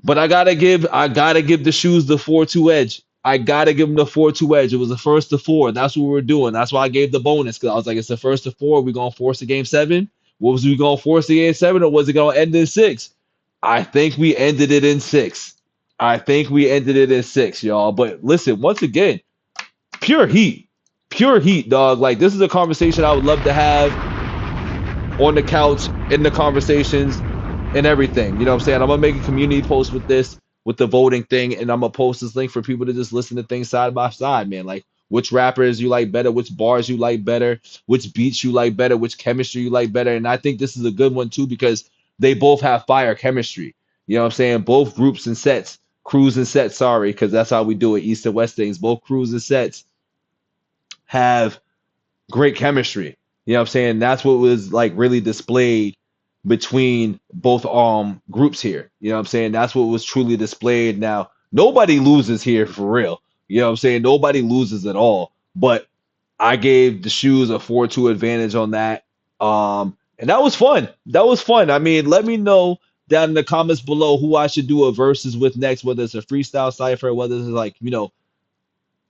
But I gotta give the Shoes the 4-2 edge. I gotta give them the 4-2 edge. It was the first to 4. That's what we're doing. That's why I gave the bonus, because I was like, it's the first to 4. We gonna force a game 7? What was we gonna force a game 7, or was it gonna end in 6? I think we ended it in 6. I think we ended it in 6, y'all. But listen, once again, pure heat, dog. Like this is a conversation I would love to have on the couch, in the conversations, and everything. You know what I'm saying? I'm gonna make a community post with this, with the voting thing, and I'm gonna post this link for people to just listen to things side by side, man. Like which rappers you like better, which bars you like better, which beats you like better, which chemistry you like better. And I think this is a good one too, because they both have fire chemistry. You know what I'm saying? Both groups and sets, crews and sets, sorry, because that's how we do it, East and West things. Both crews and sets have great chemistry. You know what I'm saying? That's what was like really displayed between both groups here. You know what I'm saying? That's what was truly displayed. Now, nobody loses here for real. You know what I'm saying? Nobody loses at all. But I gave the Shoes a 4-2 advantage on that. And that was fun. That was fun. I mean, let me know down in the comments below who I should do a versus with next, whether it's a freestyle cipher, whether it's like, you know,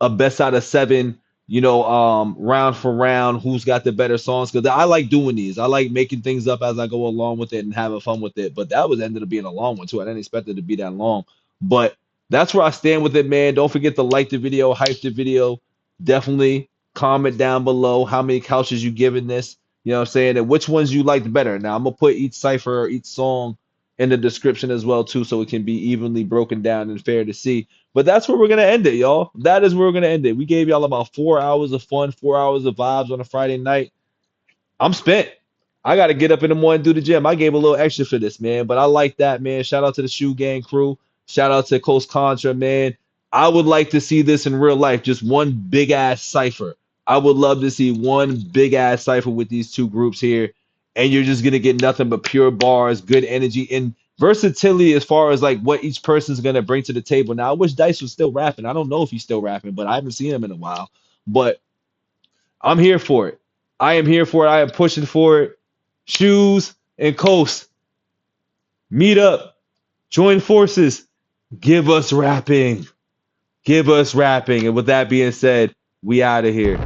a best out of 7, you know, round for round, who's got the better songs, because I like doing these. I like making things up as I go along with it and having fun with it. But that was ended up being a long one too. I didn't expect it to be that long. But that's where I stand with it, man. Don't forget to like the video, hype the video. Definitely comment down below how many couches you giving this. You know what I'm saying? And which ones you liked better. Now I'm gonna put each cipher or each song in the description as well too, so it can be evenly broken down and fair to see. But that's where we're gonna end it, y'all. That is where we're gonna end it. We gave y'all about 4 hours of fun, 4 hours of vibes on a Friday night. I'm spent. I gotta get up in the morning and do the gym. I gave a little extra for this, man. But I like that, man. Shout out to the Shoe Gang crew. Shout out to Coast Contra, man. I would like to see this in real life. Just one big ass cipher. I would love to see one big ass cipher with these two groups here. And you're just gonna get nothing but pure bars, good energy, and versatility as far as like what each person's gonna bring to the table. Now I wish Dice was still rapping. I don't know if he's still rapping, but I haven't seen him in a while. But I'm here for it. I am here for it. I am pushing for it. Shoes and Coast, meet up, join forces, give us rapping. Give us rapping. And with that being said, we out of here.